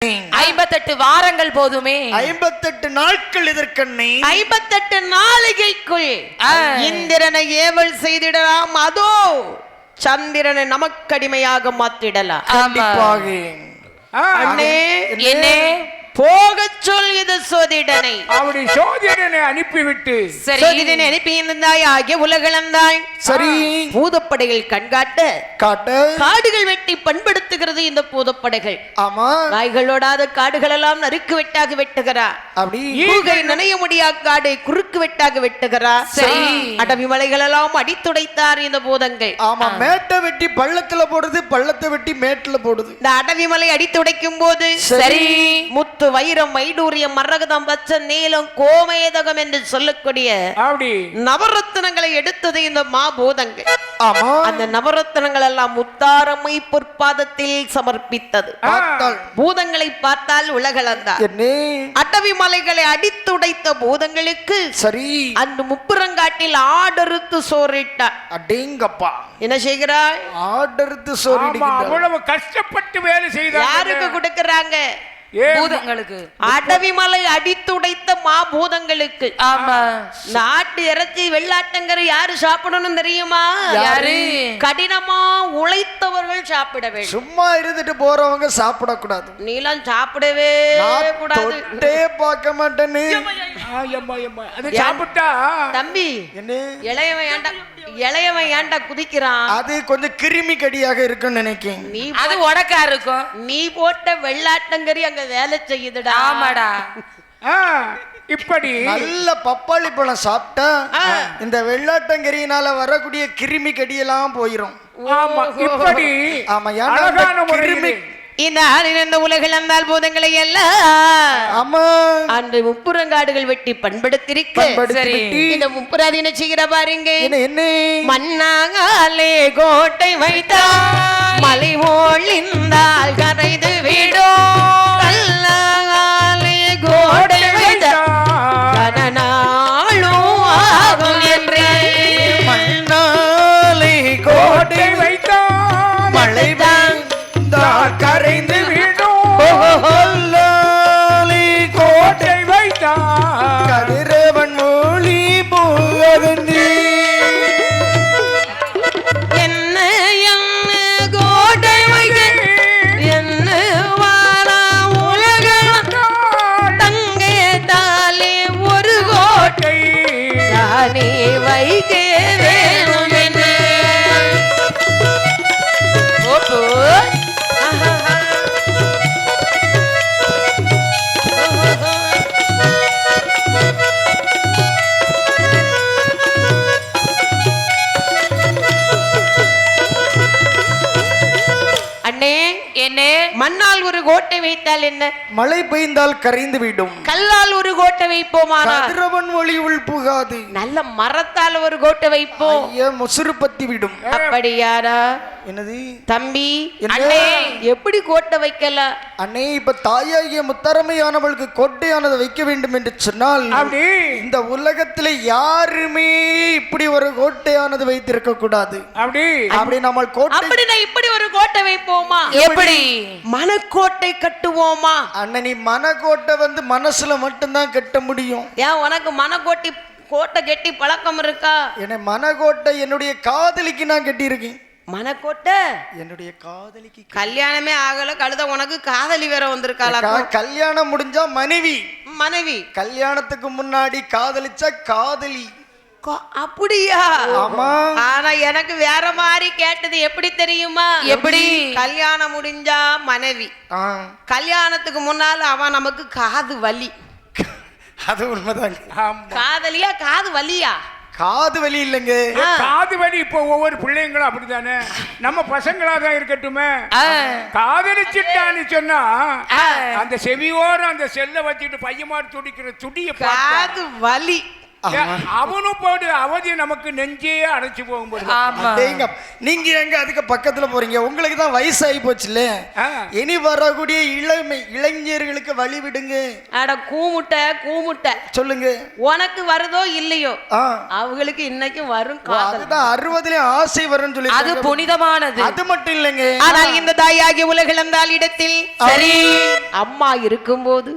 58 வாரங்கள் போதுமே, 58 நாட்கள் இதற்கண்ணே, 58 நாளிகைக்குள் இந்திரனை ஏவல் செய்திடலாம். அதோ சந்திரனை நமக்கடிமையாக மாத்திடலாம். கண்டிப்பாக. அண்ணே என்ன போக சொல் இது சோதிடனை. அப்படி சோதிடனை அனுப்பிவிட்டு சோதிடனை அனுப்பியிருந்தாய் ஆகிய உலகளந்தாய். சரி, பூதப்படைகள் கண்காட்ட காட்ட காடுகள் வெட்டி பண்படுத்துகிறது இந்த பூதப்படைகள். ஆமா, நாய்களோடாத காடுகள் எல்லாம் நறுக்கு வெட்டாக வெட்டுகிறா. அப்படி கூகை நனைய முடியா காடை குறுக்கு வெட்டாக வெட்டுகிறா. சரி, அடவி மலைகள் எல்லாம் அடித்துடைத்தார் இந்த பூதங்கள். ஆமா, மேட்டை வெட்டி பள்ளத்துல போடுது, பள்ளத்தை வெட்டி மேட்டுல போடுது. இந்த அடவி மலை அடித்துடைக்கும் போது சரி, முத்து வைரம் வைடூரியம் மரகதம் பச்சை நீலம் கோமேதகம் என்று சொல்லக்கூடிய அப்படி நவரத்னங்களை எடுத்தது இந்த மாபூதங்கள். ஆமா, அந்த நவரத்னங்கள் எல்லாம் முத்தாரம்மை பொற்பாதத்தில் சமர்ப்பித்தது. பூதங்களை பார்த்தால் உலகளந்தார். என்ன அடவி மலைகளை அடித்துடைத்த பூதங்களுக்கு சரி, அந்த முப்புறங்காட்டில் ஆடறுத்து சோறிட்டார். அடேங்கப்பா, என்ன செய்கிறாய்? ஆடறுத்து சோறிடுகிறார். அவ்வளவு கஷ்டப்பட்டு வேலை செய்தார். யாருக்கு கொடுக்கறாங்க? பூதங்களுக்கு. அடவி மலை அடித்துடைத்த மாபூதங்களுக்கு. ஆமா, நாட்டு இறைச்சி வெள்ளாட்டங்கரை யாரு சாப்பிடணும் தெரியுமா? யாரு? கடினமா உழைத்தவர்கள் சாப்பிட வேண்டும். சும்மா இருந்துட்டு போறவங்க சாப்பிடக்கூடாது. நீலாம் சாப்பிடவே கூடாது. தொட்டே பார்க்க மாட்டேன்னு. அது சாப்பிட்டா தம்பி, என்ன இளையவன் ஏன்டா குதிக்கிறான்? அது கொஞ்சம் கிருமி கடியாக இருக்குன்னு நினைக்கிறேன். நீ அது உனக்கா இருக்கும். நீ போட்ட வெள்ளாட்டங்கரி அங்க வேலை செய்யுதுடா. ஆமாடா. இப்படி நல்ல பப்பாளி பழம் சாப்பிட்டா இந்த வெள்ளாட்டங்கரியினால வரக்கூடிய கிருமி கடியெல்லாம் போயிரும். ஆமா, இப்படி ஆமா, அழகான கிருமி இந்த ஆளின் உலகில் அந்த பூதங்களை எல்லாம் ஆமா அந்த முப்புறங்காடுகள் வெட்டி பண்படுத்திருக்க. சரி, இந்த முப்புறாது என்ன செய்கிற பாருங்க. என்ன மண்ணாங்காலே கோட்டை வைத்தால் மலை ஒளிந்தால் கரைந்து விடும். கல்லாங்காலே கோட்டை வைத்தால் கனநாளும் ஆகும் என்றே. மண்ணாலே கோட்டை வைத்தான் மழை கரைந்து விடும். கோட்டை வைத்தான் கதிரவன் மொழி போகி என்ன என்ன கோட்டை வைக்க என்ன வாரா உலகம் தங்கே தாலே ஒரு கோட்டை தானே வைக்க வேணும் என்று. ஓப்போ அண்ணே, என்ன மண்ணால் ஒரு கோட்டை வைத்தால் என்ன? மழை பெய்ந்தால் கரைந்து விடும். கல்லால் ஒரு கோட்டை வைப்போமானால் கதிரவன் ஒளி உள் புகாது. நல்ல மரத்தால் ஒரு கோட்டை வைப்போம். முசுறு பத்தி விடும். அப்படியாரா? என்னது தம்பி, என்ன? அண்ணே, எப்படி கோட்டை வைக்கலாம்? அண்ணே, இப்ப தாயாகிய முத்தரமையானவளுக்கு கோட்டையானதை வைக்க வேண்டும் என்று சொன்னால் அப்படி இந்த உலகத்திலே யாருமே இப்படி ஒரு கோட்டையானது வைத்திருக்க கூடாது. அப்படி நம்ம கோட்டை அப்படின்னா இப்படி ஒரு கோட்டை வைப்போமா? எப்படி? மனக்கோட்டை கட்டுவோமா? அண்ணன், நீ மனக்கோட்டை மனசுல மட்டும்தான் கட்ட முடியும். ஏன் உனக்கு கோட்டை கட்டி பழக்கம் இருக்கா? என்ன மனக்கோட்டை என்னுடைய காதலிக்கு நான் கட்டியிருக்கேன். மனக்கோட்டை என்னுடைய காதலிக்கு. கல்யாணமே ஆகல, கழுத உனக்கு காதலி வேற வந்திருக்காளா? கல்யாணம் முடிஞ்சா மனைவி, கல்யாணத்துக்கு முன்னாடி காதலிச்சா காதலி. அப்படியா? ஆமா. ஆனா எனக்கு வேற மாதிரி கேட்டது. எப்படி தெரியுமா? எப்படி? கல்யாணம் முடிஞ்சா மனைவி, கல்யாணத்துக்கு முன்னால அவன் நமக்கு காது வலி. அது உண்மைதாங்க. காதலியா காது வலியா? காது வலி இல்லைங்க, காது வலி. இப்போ ஒவ்வொரு பிள்ளைங்களும் அப்படித்தானே, நம்ம பசங்களா தான் இருக்கட்டுமே. காதலிச்சுட்டான்னு சொன்னா அந்த செவியோரம் அந்த செல்ல வச்சுட்டு பையமாறு துடிக்கிற துடிய காது வலி. அவனும் போடு அவதி நமக்கு நெஞ்சே அடைச்சு போகும்போது. ஆமா. டேங்க, நீங்க எங்க அதுக்கு பக்கத்துல போறீங்க? உங்களுக்கு தான் வயசாகி போச்சுல்ல. இனி வரக்கூடிய இளைஞர்களுக்கு வழி விடுங்க. அட கூமுட்டை கூமுட்டை சொல்லுங்க. உனக்கு வருதோ இல்லையோ அவங்களுக்கு இன்னைக்கும் வரும் காதல். அதுதான் 60லே ஆசை வரும்னு சொல்லி. அது புனிதமானது. அது மட்டும் இல்லைங்க. ஆனால் இந்த தாயாகிய உலகிழந்தால் இடத்தில் சரி அம்மா இருக்கும்போது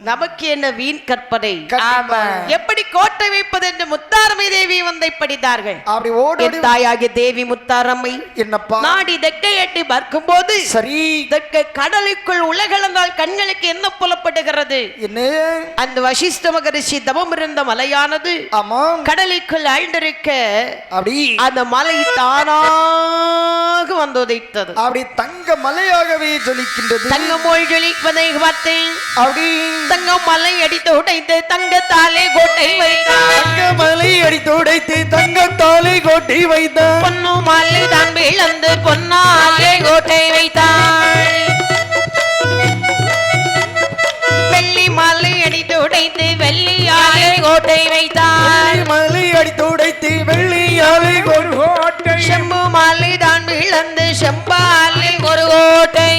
நமக்கு என்ன வீண் கற்பனை. ஆமா. எப்படி கோட்டை வைப்பது என்று முத்தாரம்மை தேவி வந்தை படித்தார்கள். அப்படி ஓடி தாயாகிய தேவி முத்தாரம்மை என்னப்பா நாடி தெற்கை எட்டி பார்க்கும் போது சரி தெற்கை கடலுக்குள் உலகளந்தால் கண்களுக்கு என்ன புலப்படுகிறது? என்ன? அந்த வசிஷ்ட மகரிஷி தவம் இருந்த மலையானது ஆமா கடலுக்குள் ஆழ்ந்திருக்க அப்படி அந்த மலை தானாக வந்து உதைத்தது. அப்படி தங்க மலையாகவே ஜொலிக்கின்றது. தங்கமோள் ஜொலிப்பதை பார்த்தேன். அப்படி தங்கம் மலை அடித்து உடைத்து தங்கத்தாலே கோட்டை வைத்தார். தங்க மலை அடித்து உடைத்து தங்கத்தாலே கோட்டை வைத்தார். பொன்னு மாலை தான் விழுந்து பொன்னாலே கோட்டை வைத்தார். வெள்ளி மாலை அடித்து உடைத்து வெள்ளியாலே கோட்டை வைத்தார். மலை அடித்து உடைத்து வெள்ளியாலே ஒரு கோட்டை செம்பு மாலை தான் விழுந்து செம்பாலே ஒரு கோட்டை.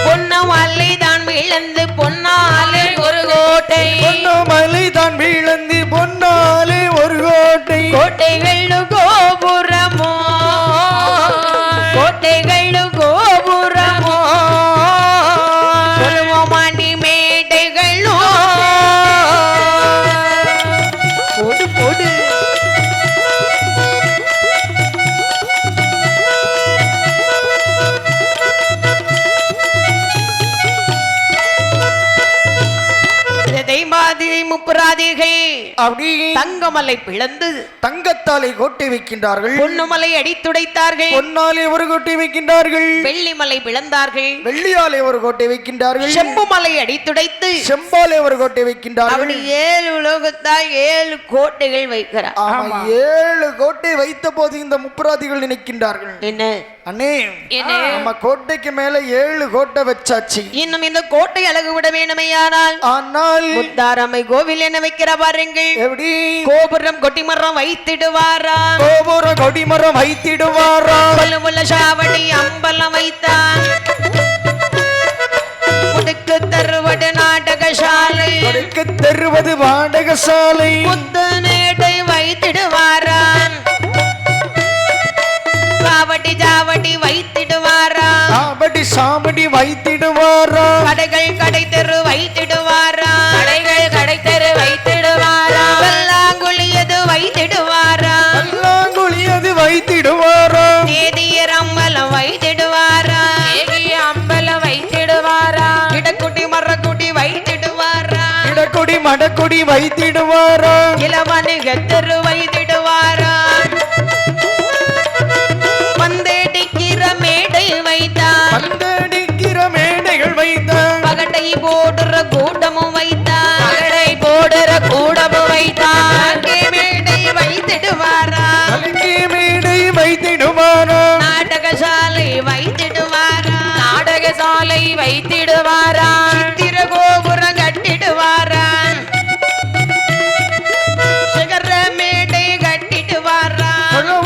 பொன்னமலை தான் விழுந்து பொன்னாலே ஒரு கோட்டை. பொன்னமலை தான் விழுந்து பொன்னாலே ஒரு கோட்டை. கோட்டைகள் கோபுரமோ கோட்டைகள் கோபுரமோ சொல்லுவோமாண்டி மேடைகளோ போடு போடு. முப்புராதிகள் அப்படி தங்கமலை பிளந்து தங்கத்தாலே கோட்டை வைக்கின்றார்கள். பொன்னுமலை அடித்துடைத்தார்கள். பொன்னாலே ஒரு கோட்டை வைக்கின்றார்கள். வெள்ளிமலை பிளந்தார்கள். வெள்ளியாலே ஒரு கோட்டை வைக்கின்றார்கள். செம்புமலை அடித்துடைத்து செம்பாலே ஒரு கோட்டை வைக்கின்றார்கள். அப்படி 7 உலகத்தால் 7 கோட்டைகள் வைக்கிறார். ஆமா, 7 கோட்டை வைத்த போது இந்த முப்புராதிகள் நினைக்கின்றார்கள், என்ன அண்ணே நம்ம கோட்டைக்கு மேல 7 கோட்டை வச்சாச்சு, இன்னும் இந்த கோட்டை அழகு விட வேண்டுமையானால் ஆனால் முத்தாரம்மை கோவில் என்ன வைக்கிற பாருங்கள். எப்படி கோபுரம் கொட்டிமரம் வைத்திடுவாரா? கோபுரம் கொடிமரம் வைத்திடுவாரா? கொல்லுமுள்ள சாவடி அம்பலம் வைத்தான். முடுக்கு தருவடு நாடகசாலை முடுக்கு தருவது வாடகசாலை. முத்து நேடை வைத்திடுவாரான். காவடி ஜாவடி வைத்திடுவாரா? காவடி சாவடி வைத்திடுவாரா? கடைகள் கடை தெரு வைத்திடுவாரா? கடைகள் கடை தெரு வைத்திடுவாரா? வெள்ளாங்குழியது வைத்திடுவாரா? வெள்ளாங்குழியது வைத்திடுவாரா? தேதியர் அம்பலம் வைத்திடுவாரா? ஏகிய அம்பலம் வைத்திடுவாரா? இடக்குட்டி மரக்குட்டி வைத்திடுவாரா? இடக்குடி மடக்குடி வைத்திடுவாரா? இளவணிக தெரு வைத்திடுவாரா? பந்தடிக்கிற மேடை வைத்தார். பந்தடிக்கிற மேடைகள் வைத்தார். பகடை போடுற கூட்டமும் வைத்தார். பகடை போடுற கூடமும் வைத்தார். அங்கே மேடை வைத்திடுவாரா? அங்கே மேடை வைத்திடுவாரா? நாடகசாலை வைத்திடுவாரா? நாடகசாலை வைத்திடுவாரா? சித்திர கோபுரம் கட்டிடுவாரா? சிகர மேடை கட்டிடுவாரா?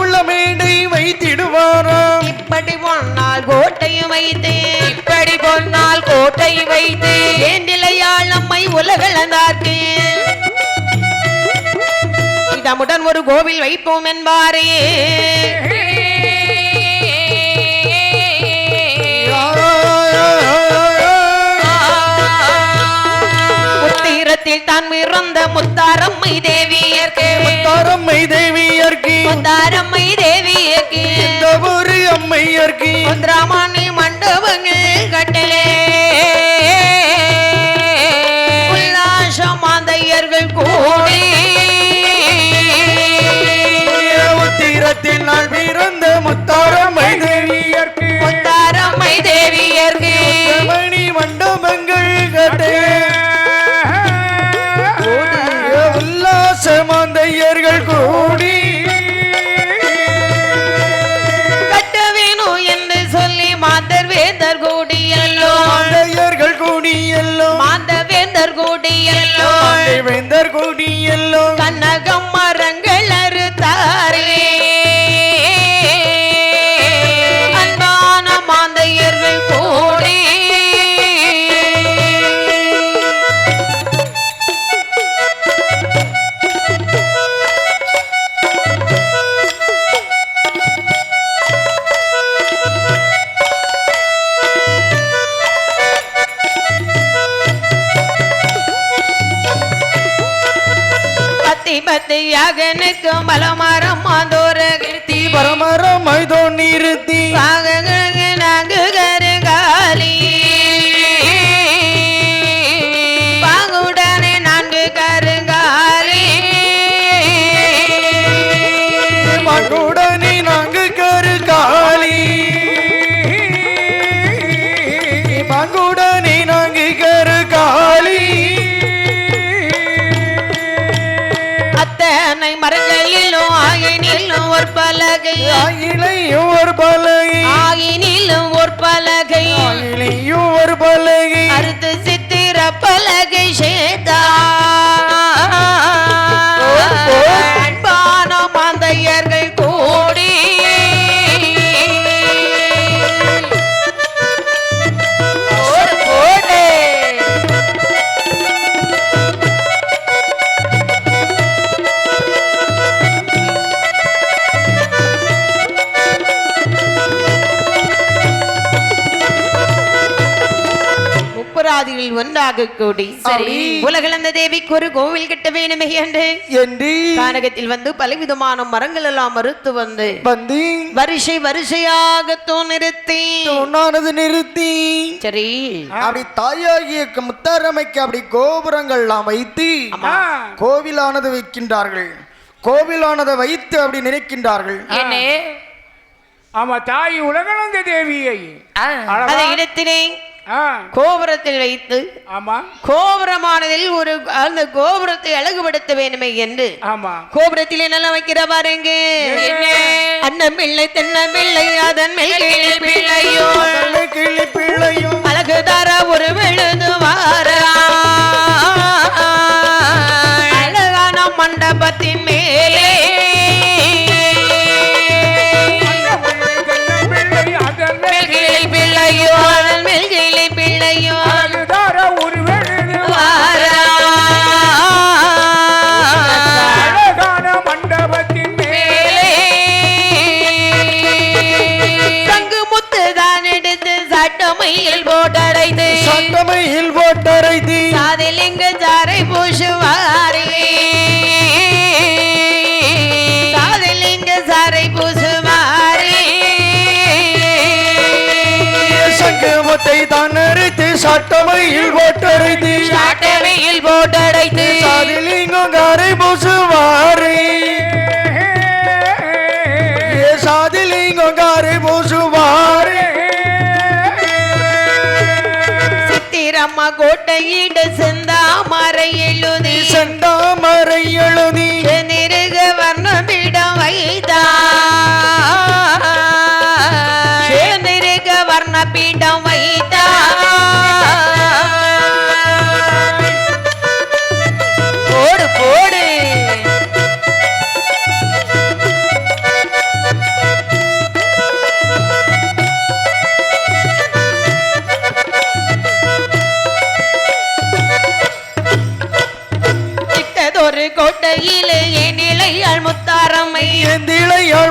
உள்ள மேடை வைத்திடுவாரா? இப்படி பொன்னால் கோட்டையும் வைத்து இப்படி பொன்னால் கோட்டை வைத்து ஏந்திலையாள் நம்மை உலகளந்தார்க்கு இதமுடன் ஒரு கோவில் வைப்போம் என்பாரே. முத்தீரத்தில் தான் பிறந்த முத்தாரம்மை தேவியர்க்கு முத்தாரம்மை தேவியர்க்கு முத்தாரம்மை தேவியர்க்கு இந்த ஒரு அம்மையர்க்கு முந்திராமணி மண்டபங்கள் கட்டலே உல்லாசமாந்தையர்கள் கூடி உத்திரத்தில் நான் பிறந்த முத்தாரம்மை தேவியர்க்கு முத்தாரம்மை தேவியர்க்கு மணி மண்டபங்கள் கட்டே உல்லாசமாந்தையர்கள் கூடி கட்ட வேணும் என்று சொல்லி கொடியெல்லாம் வேந்தர் கொடியெல்லாம் கனகம் மரங்கள் அறுத்தாரே அன்பான மாந்தையர்கள் கூடி பத்தியாக நிற்கும் பலமரம் மாந்தோர கிருத்தி பரமரம் மைதோ நிறுத்தி நாங்கு கருங்காலி பாங்குடனே 4 கருங்காலி மகுடனே நாங்கு கருங்காலி மகுடனே நாங்கு கருங்காலி அத்தனை மரங்களிலும் ஆயினிலும் ஒரு பலகை ஆயிலையும் ஒரு பலகை ஆயினிலும் ஒரு பலகை ஆயிலையும் ஒரு பலகை அறுத்து சித்திர பலகை சேதா அன்பான மாந்தையர்கள் கூடி முப்பராதிகளில் ஒன்றாக கூடி சரி. உலகளந்த தேவிக்கு ஒரு கோவில் கட்ட வேணுமே என்று கானகத்தில் வந்து பலவிதமான மரங்கள் எல்லாம் மறுத்து வந்து வரிசையாக நிறுத்தி நிறுத்தி சரி அப்படி தாயாகிய முத்தாரமைக்கு அப்படி கோபுரங்கள் எல்லாம் வைத்து கோவிலானது வைக்கின்றார்கள். கோவிலானதை வைத்து அப்படி நினைக்கின்றார்கள். ஆமா, தாய் உலகளந்த தேவியை அதை இடத்திலே கோபுரத்தில் வைத்து ஆமா கோபுரமானதில் ஒரு அந்த கோபுரத்தை அழகுபடுத்த வேண்டுமே என்று ஆமா கோபுரத்திலே நல்லா வைக்கிற பாருங்க அண்ணன் பிள்ளை தென்ன பிள்ளை அதன் மேல் பிள்ளையோ கிளி பிள்ளையும் அழகு தர ஒரு விழுதுவார அழகான மண்டபத்தின் மேலே பிள்ளையோ அதன் மேல் கிளி பிள்ளையோ ஒரு மண்டபத்தின் மேலே தங்கு முத்து தான் எடுத்து சட்டமையில் போட்டடைத்து சாதிலிங்க ஜாரை பூசுவாரே சாதிலிங்க ஜாரை பூசுவாரே சங்கமத்தை தான் அரைத்து சட்டமையில் போட்டடைத்து சாதிலிங்கம் காரை பூசுவாரே சாதிலிங்கம் காரை பூசுவாரே சித்திரம்மா கோட்டையிட செந்தாமரை எழுதி நிருக வர்ணபீடம் வைத்தா நிருக வர்ணபீடம் வைத்தா போடு போடு ஒரு கோட்டையிலே என் இளையாள்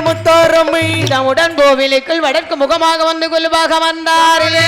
முத்தாரம்மை தம்முடன் கோவிலுக்குள் வடக்கு முகமாக வந்து கொலுவாக வந்தாரே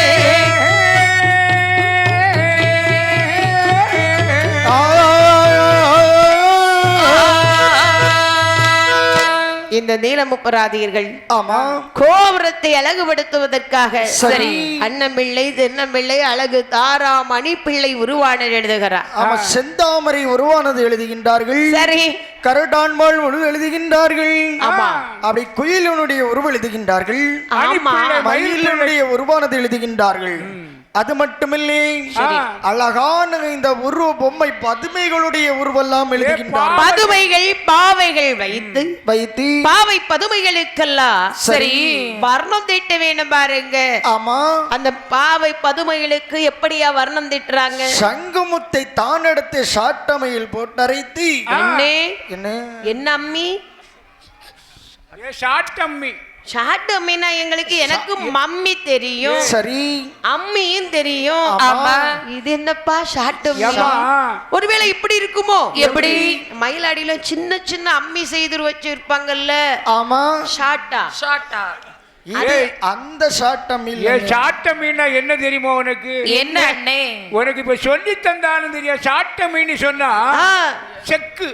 இந்த நீலமுப்பராதியர்கள் ஆமா கோபுரத்தை அழகுபடுத்துவதற்காக சரி அன்னம்பிள்ளை தென்னம்பிள்ளை அழகு தாரா மணிப்பிள்ளை உருவான எழுதுகிறார். ஆமா செந்தாமரை உருவானது எழுதுகின்றார்கள். சரி கரடான்மாள் எழுதுகின்றார்கள். ஆமா அப்படி குயிலுடைய உருவம் எழுதுகின்றார்கள். ஆமா மயிலுடைய உருவானது எழுதுகின்றார்கள். அது மட்டுமில்லை சரி. அழகான இந்த உருவ பொம்மை பதுமைகளுடைய உருவெல்லாம் எழுதுகின்றார். பதுமைகள் பாவைகள் வைத்து வைத்து பாவை பதுமைகளுக்கெல்லாம் சரி வர்ணம் தீட்ட வேணும் பாருங்க. ஆமா, அந்த பாவை பதுமைகளுக்கு எப்படியா வர்ணம் தீட்டுறாங்க? சங்குமுத்தை தான் எடுத்து சாட்டமையில் போட்டரைத்து அண்ணே, என்ன என்ன அம்மி? ஷாட்டம்மி. ஷாட் அம்மினா எங்களுக்கு எனக்கு மம்மி தெரியும், சரி அம்மியும் தெரியும். ஆமா. இது என்னப்பா ஷாட் அம்மி? ஏம்மா? ஒருவேளை இப்படி இருக்குமோ? எப்படி? மயிலாடியில சின்ன சின்ன அம்மி செய்து வச்சிருப்பாங்கல்ல, ஆமா, ஷாட்டா? ஷார்ட்டா இது அந்த சாட்டம் ஏ இல்ல. ஷாட்டம்மின்னா என்ன தெரியுமா உனக்கு? என்ன அண்ணே? உனக்கு இப்ப சொல்லி தந்தாலும் தெரியும். ஷாட்டம்மின்னு சொன்னா ஆ, செக்கு.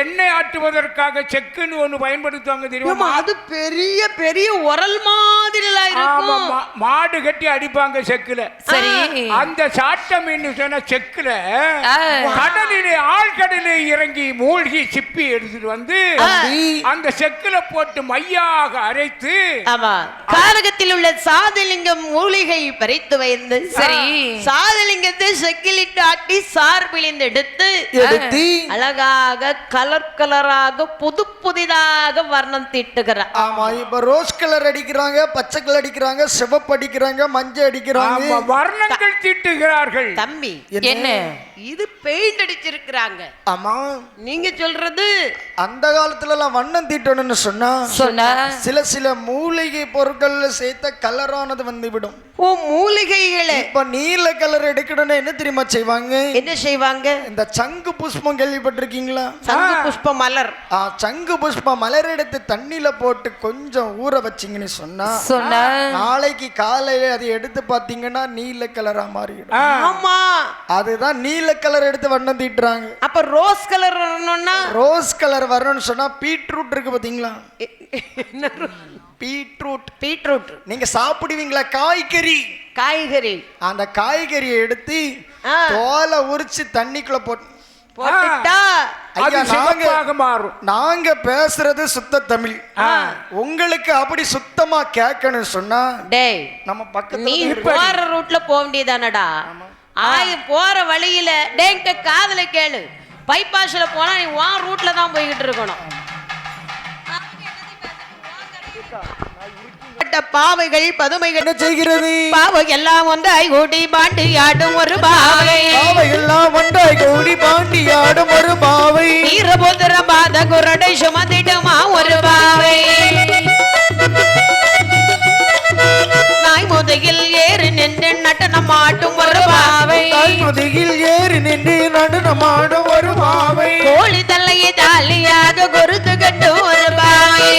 எண்ணெய் ஆட்டுவதற்காக செக்குன்னு ஒண்ணு பயன்படுத்துவாங்க தெரியுமா? ஏம்மா, அது பெரிய பெரிய உரல் மாதிரிலாம் ஆமா, இருக்கும். மாடு கட்டி அடிப்பாங்க செக்குல. சரி. அந்த சாட்டம்மின்னு சொன்ன செக்குல ஆ. கடலிலே ஆழ்கடலிலே இறங்கி மூழ்கி சிப்பி எடுத்துட்டு வந்து அந்த செக்குல போட்டு மையாக அரைத்து ஆமா, காரகத்தில் உள்ள சாதலிங்கம் மூலிகை பறித்து வைந்து சரி. சாதலிங்கத்தை செக்கிலிட்டு ஆட்டி சார் பிழிந்து எடுத்து எடுத்து அழகாக கலர் கலராக புது புதிதாக வர்ணம் தீட்டுகிறார். ஆமா, இப்ப ரோஸ் கலர் அடிக்கிறாங்க, பச்சை கலர் அடிக்கிறாங்க, சிவப்பு அடிக்கிறாங்க, மஞ்சள் அடிக்கிறாங்க. ஆமா, வர்ணங்கள் தீட்டுகிறார்கள். தம்பி, என்ன? இது பெயிண்ட் அடிச்சிருக்கிறாங்க. ஆமா, நீங்க சொல்றது அந்த காலத்துல எல்லாம் வண்ணம் தீட்டணும்னு சொன்னா சில சில மூலிகை பொருட்கள்ல சேர்த்த கலரானது வந்து விடும். ஓ, மூலிகைகளை இப்ப நீல கலர் எடுக்கணும்னு என்ன தெரியுமா செய்வாங்க? என்ன செய்வாங்க? இந்த சங்கு புஷ்பம் கேள்விப்பட்டிருக்கீங்களா? சங்கு புஷ்ப மலர். சங்கு புஷ்பம் மலர் எடுத்து தண்ணியில போட்டு கொஞ்சம் ஊற வச்சிங்கன்னு சொன்னா நாளைக்கு காலையில அதை எடுத்து பாத்தீங்கன்னா நீல கலரா மாறிடும். ஆமா, அதுதான் நீல கலர் எடுத்து வண்ணம் தீட்டுறாங்க. அப்ப ரோஸ் கலர் வரணும்னா ரோஸ் கலர் வரணும்னு சொன்னா பீட்ரூட் இருக்கு பாத்தீங்களா? பீட்ரூட். பீட்ரூட் நீங்க சாப்பிடுவீங்களா? காய்கறி. காய்கறி. அந்த காய்கறியை எடுத்து தோலை உரிச்சு தண்ணிக்குள்ள போட்டுட்டா அது சிவப்பாக மாறும். நாங்க பேசுறது சுத்த தமிழ். உங்களுக்கு அப்படி சுத்தமா கேட்கணும் சொன்னா டேய், நம்ம பக்கத்துல நீ போற ரூட்ல போக வேண்டியதானடா. போற வழியில டேங்கிட்ட காதுல கேளு. பைபாஸ்ல போனா நீ உன் ரூட்ல தான் போய்கிட்டு இருக்கணும். பாவைகள் பதுமைகள் என்ன செய்கிறது? பாவை எல்லாம் ஒன்றாய் கூடி பாண்டி ஆடும் ஒரு பாவை. பாவை எல்லாம் ஒன்றாய் கூடி பாண்டி ஆடும் ஒரு பாவை. வீரபுத்திர பாத குரடை சுமந்திடுமா ஒரு பாவை. நாய் முதுகில் ஏறி நின்று நடனம் ஆடும் ஒரு பாவை. நாய் முதுகில் ஏறி நின்று நடனம் ஆடும் ஒரு பாவை. கோழி தலையை தாலியாக குருத்து கட்டும் ஒரு பாவை.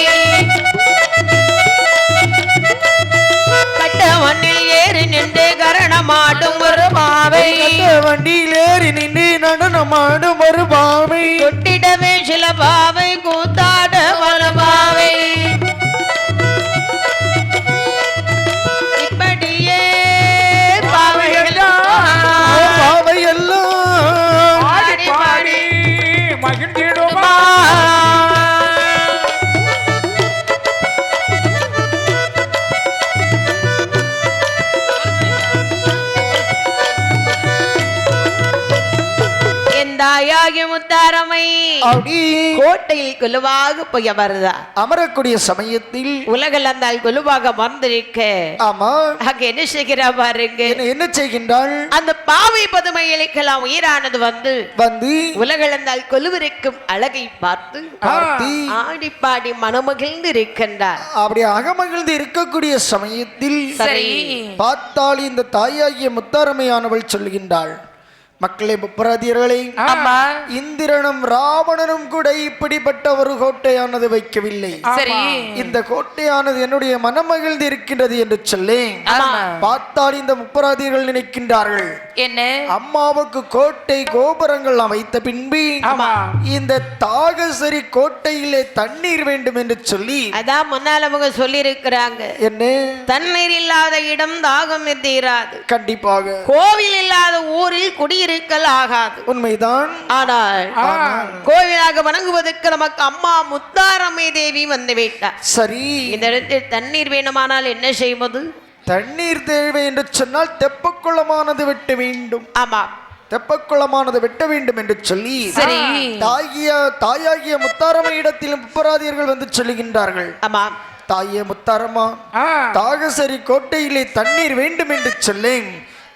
வண்டியில் ஏறி நின்று கரணமாடும் ஒரு பாவை. வண்டியில் ஏறி நின்று நடனமாடும் ஒரு பாவை. கொட்டிடவே சில பாவை கூத்தாட ஒரு பாவை. இப்படியே பாவை பாவை எல்லாம் பாடி பாடி மகிழ்ந்திடுமா. தாயாகி முத்தாரமை கோட்டையில் குழுவாக போய் வருதா. அமரக்கூடிய சமயத்தில் உலகில் அந்த குழுவாக அமர்ந்திருக்க. ஆமா, அங்க என்ன செய்கிறா பாருங்க. என்ன செய்கின்றாள்? அந்த பாவை பதுமைகளுக்கெல்லாம் உயிரானது வந்து உலகில் அந்த கொலுவிருக்கும் அழகை பார்த்து ஆடி பாடி மனமகிழ்ந்து இருக்கின்றார். அப்படி அகமகிழ்ந்து இருக்கக்கூடிய சமயத்தில் சரி பார்த்தால் இந்த தாயாகிய முத்தாரமையானவள் சொல்லுகின்றாள், மக்களே முப்பராதியர்களே, இந்திரனும் ராவணனும் கூட இப்படிப்பட்ட ஒரு கோட்டையானது வைக்கவில்லை. சரி, இந்த கோட்டையானது என்னுடைய மனமகிழ்ந்து இருக்கின்றது என்று சொல்லி பார்த்தால் இந்த முப்பராதியர்கள் நினைக்கின்றார்கள், என்ன அம்மாவுக்கு கோட்டை கோபுரங்கள் வைத்த பின்பு இந்த தாகசரி கோட்டையிலே தண்ணீர் வேண்டும் என்று சொல்லி அதான் முன்னால அவங்க சொல்லி இருக்கிறாங்க. என்ன? தண்ணீர் இல்லாத இடம் தாகம் தீராது. கண்டிப்பாக கோவில் இல்லாத ஊரில் குடியிருக்கல் ஆகாது. உண்மைதான். ஆனால் கோவிலாக வணங்குவதற்கு நமக்கு அம்மா முத்தாரம்மை தேவி வந்து விட்டார். சரி, இந்த இடத்தில் தண்ணீர் வேணுமானால் என்ன செய்வது? தண்ணீர் தேவை என்று சொன்னால் தெப்பக்குளமானது வெட்ட வேண்டும். ஆமா, தெப்பக்குளமானது வெட்ட வேண்டும் என்று சொல்லி சரி. தாயாகிய முத்தாரம்மையிடத்திலும் முப்பராதியர்கள் வந்து சொல்லுகின்றார்கள். ஆமா, தாயே முத்தாரம்மா, தாகசரி கோட்டையிலே தண்ணீர் வேண்டும் என்று சொல்லேன்.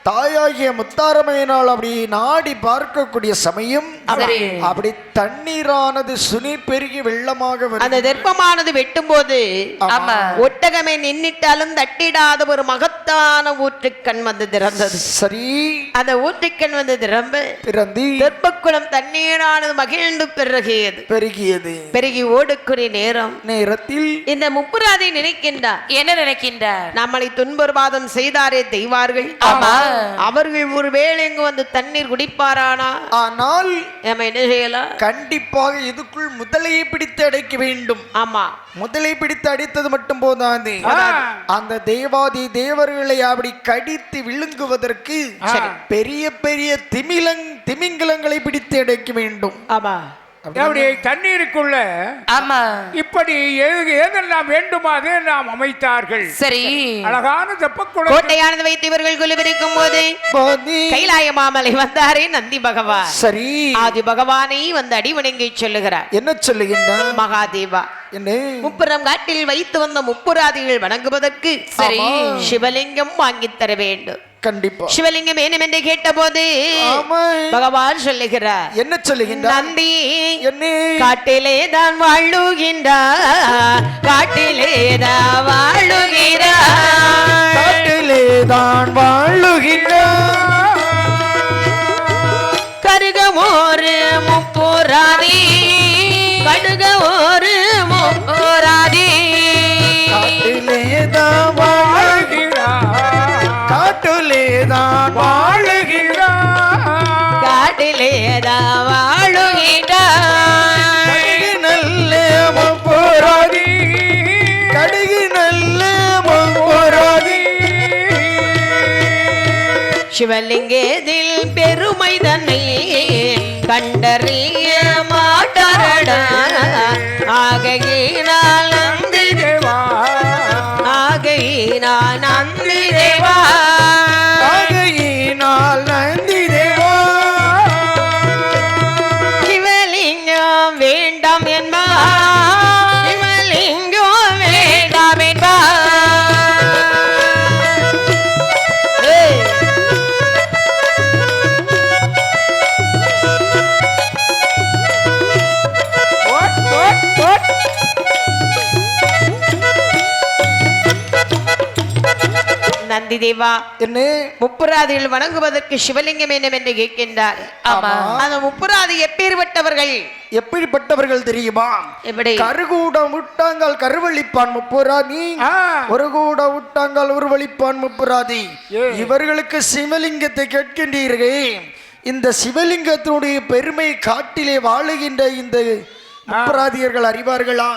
தாயாகிய முத்தாரமையினால் அப்படி நாடி பார்க்கக்கூடிய சமயம் அப்படி தண்ணீரானது சுனி பெருகி வெள்ளமாக அந்த தெப்பமானது வெட்டும் போது ஒட்டகமே நின்னிட்டாலும் தட்டிடாத ஒரு மகத்தான ஊற்றுக்கண் வந்து திறந்தது. சரி, அந்த ஊற்றுக்கண் வந்து திறந்து தெப்பக்குளம் தண்ணீரானது மகிழ்ந்து பெருகியது. பெருகி ஓடுக்குரிய நேரத்தில் இந்த முப்புராதை நினைக்கின்றார். என்ன நினைக்கின்றார்? நம்மளை துன்புறுவாதம் செய்தாரே தெய்வார்கள், அவர்கள் ஒரு வேளை இங்கு வந்து தண்ணீர் குடிப்பாரானா, ஆனால் நம்ம என்ன செய்யலாம்? கண்டிப்பாக இதுக்குள் முதலையை பிடித்து அடைக்க வேண்டும். ஆமா, முதலை பிடித்து அடித்தது மட்டும் போதாது, அந்த தேவாதி தேவர்களை அப்படி கடித்து விழுங்குவதற்கு பெரிய பெரிய திமிங்கலங்களை பிடித்து அடைக்க வேண்டும். ஆமா, தண்ணீருக்குள்ள இப்படி ஏதெல்லாம் வேண்டுமா அதை நாம் அமைத்தார்கள். சரி, அழகான தெப்பக்குளம் கோட்டையானது வைத்து இவர்கள் குலுவிருக்கும் போது கைலாய மாமலை வந்தாரே நந்தி பகவான். சரி, ஆதி பகவானை வந்து அடிவணங்கி சொல்லுகிறார். என்ன சொல்லுகின்றார்? மகாதேவா, முப்புறம் காட்டில் வைத்து வந்த முப்புராதிகள் வணங்குவதற்கு சரி சிவலிங்கம் வாங்கி தர வேண்டும். கண்டிப்பா சிவலிங்கம் வேணும் என்று கேட்ட போது பகவான் சொல்லுகிறார். என்ன சொல்லுகின்றார்? நந்தி காட்டிலே தான் வாழுகின்றார், காட்டிலே தான் வாழுகிறார், காட்டிலே தான் வாழுகின்றார், கருகமோரு முப்புராதி, கடுக ஒரு முப்புராதி, காட்டிலே தான் வாழுகிறார், காட்டிலே தான் வாழுகிறார், காட்டிலே தான் வாழுகிறார், கடுகு நல்ல முப்புராதி, கடுகு நல்ல முப்புராதி, சிவலிங்கத்தில் பெருமை தன்னை கண்டறிய மாட்டாரடா, ஆகையினால் நந்தி தேவா, ஆகையினால் நந்தி தேவா, ஆகையினால் நந்தி தேவா, சிவலிங்கம் வேண்டாம் என்பார், சிவலிங்கம் வேண்டாம் என்பார். நந்தி தேவா, என்ன முப்புராதிகள் வணங்குவதற்கு சிவலிங்கம் வேண்டும் என்று கேட்கின்றார். அந்த முப்புராதி எப்பேற்பட்டவர்கள்? எப்படிப்பட்டவர்கள் தெரியுமா? எப்படி? கருகூட விட்டாங்கால் கருவழிப்பான் முப்புராதி, ஒரு கூட விட்டாங்கால் உருவழிப்பான் முப்புராதி. இவர்களுக்கு சிவலிங்கத்தை கேட்கின்றீர்களே, இந்த சிவலிங்கத்தினுடைய பெருமை காட்டிலே வாழுகின்ற இந்த முப்புராதியர்கள் அறிவார்களா?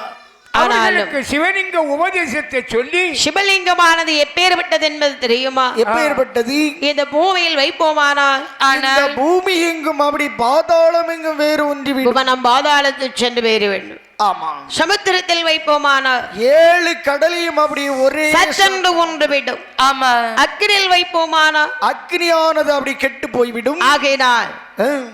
அவர்களுக்கு சிவலிங்க உபதேசத்தை சொல்லி, சிவலிங்கமானது எப்பேற்பட்டது என்பது தெரியுமா? எப்பேற்பட்டது? இந்த பூமியில் வைப்போமானால் இந்த பூமி எங்கும் அப்படி பாதாளம் எங்கும் வேறு ஒன்றி நம் பாதாளத்தில் சென்று வேறு வேண்டும். ஆமா, சமுத்திரத்தில் வைப்போமானால் 7 கடலையும் அப்படி ஒரே சச்சென்று கொண்டு விடும். ஆமா, அக்கினியில் வைப்போமானால் அக்னியானது அப்படி கெட்டு போய்விடும். ஆகையினால்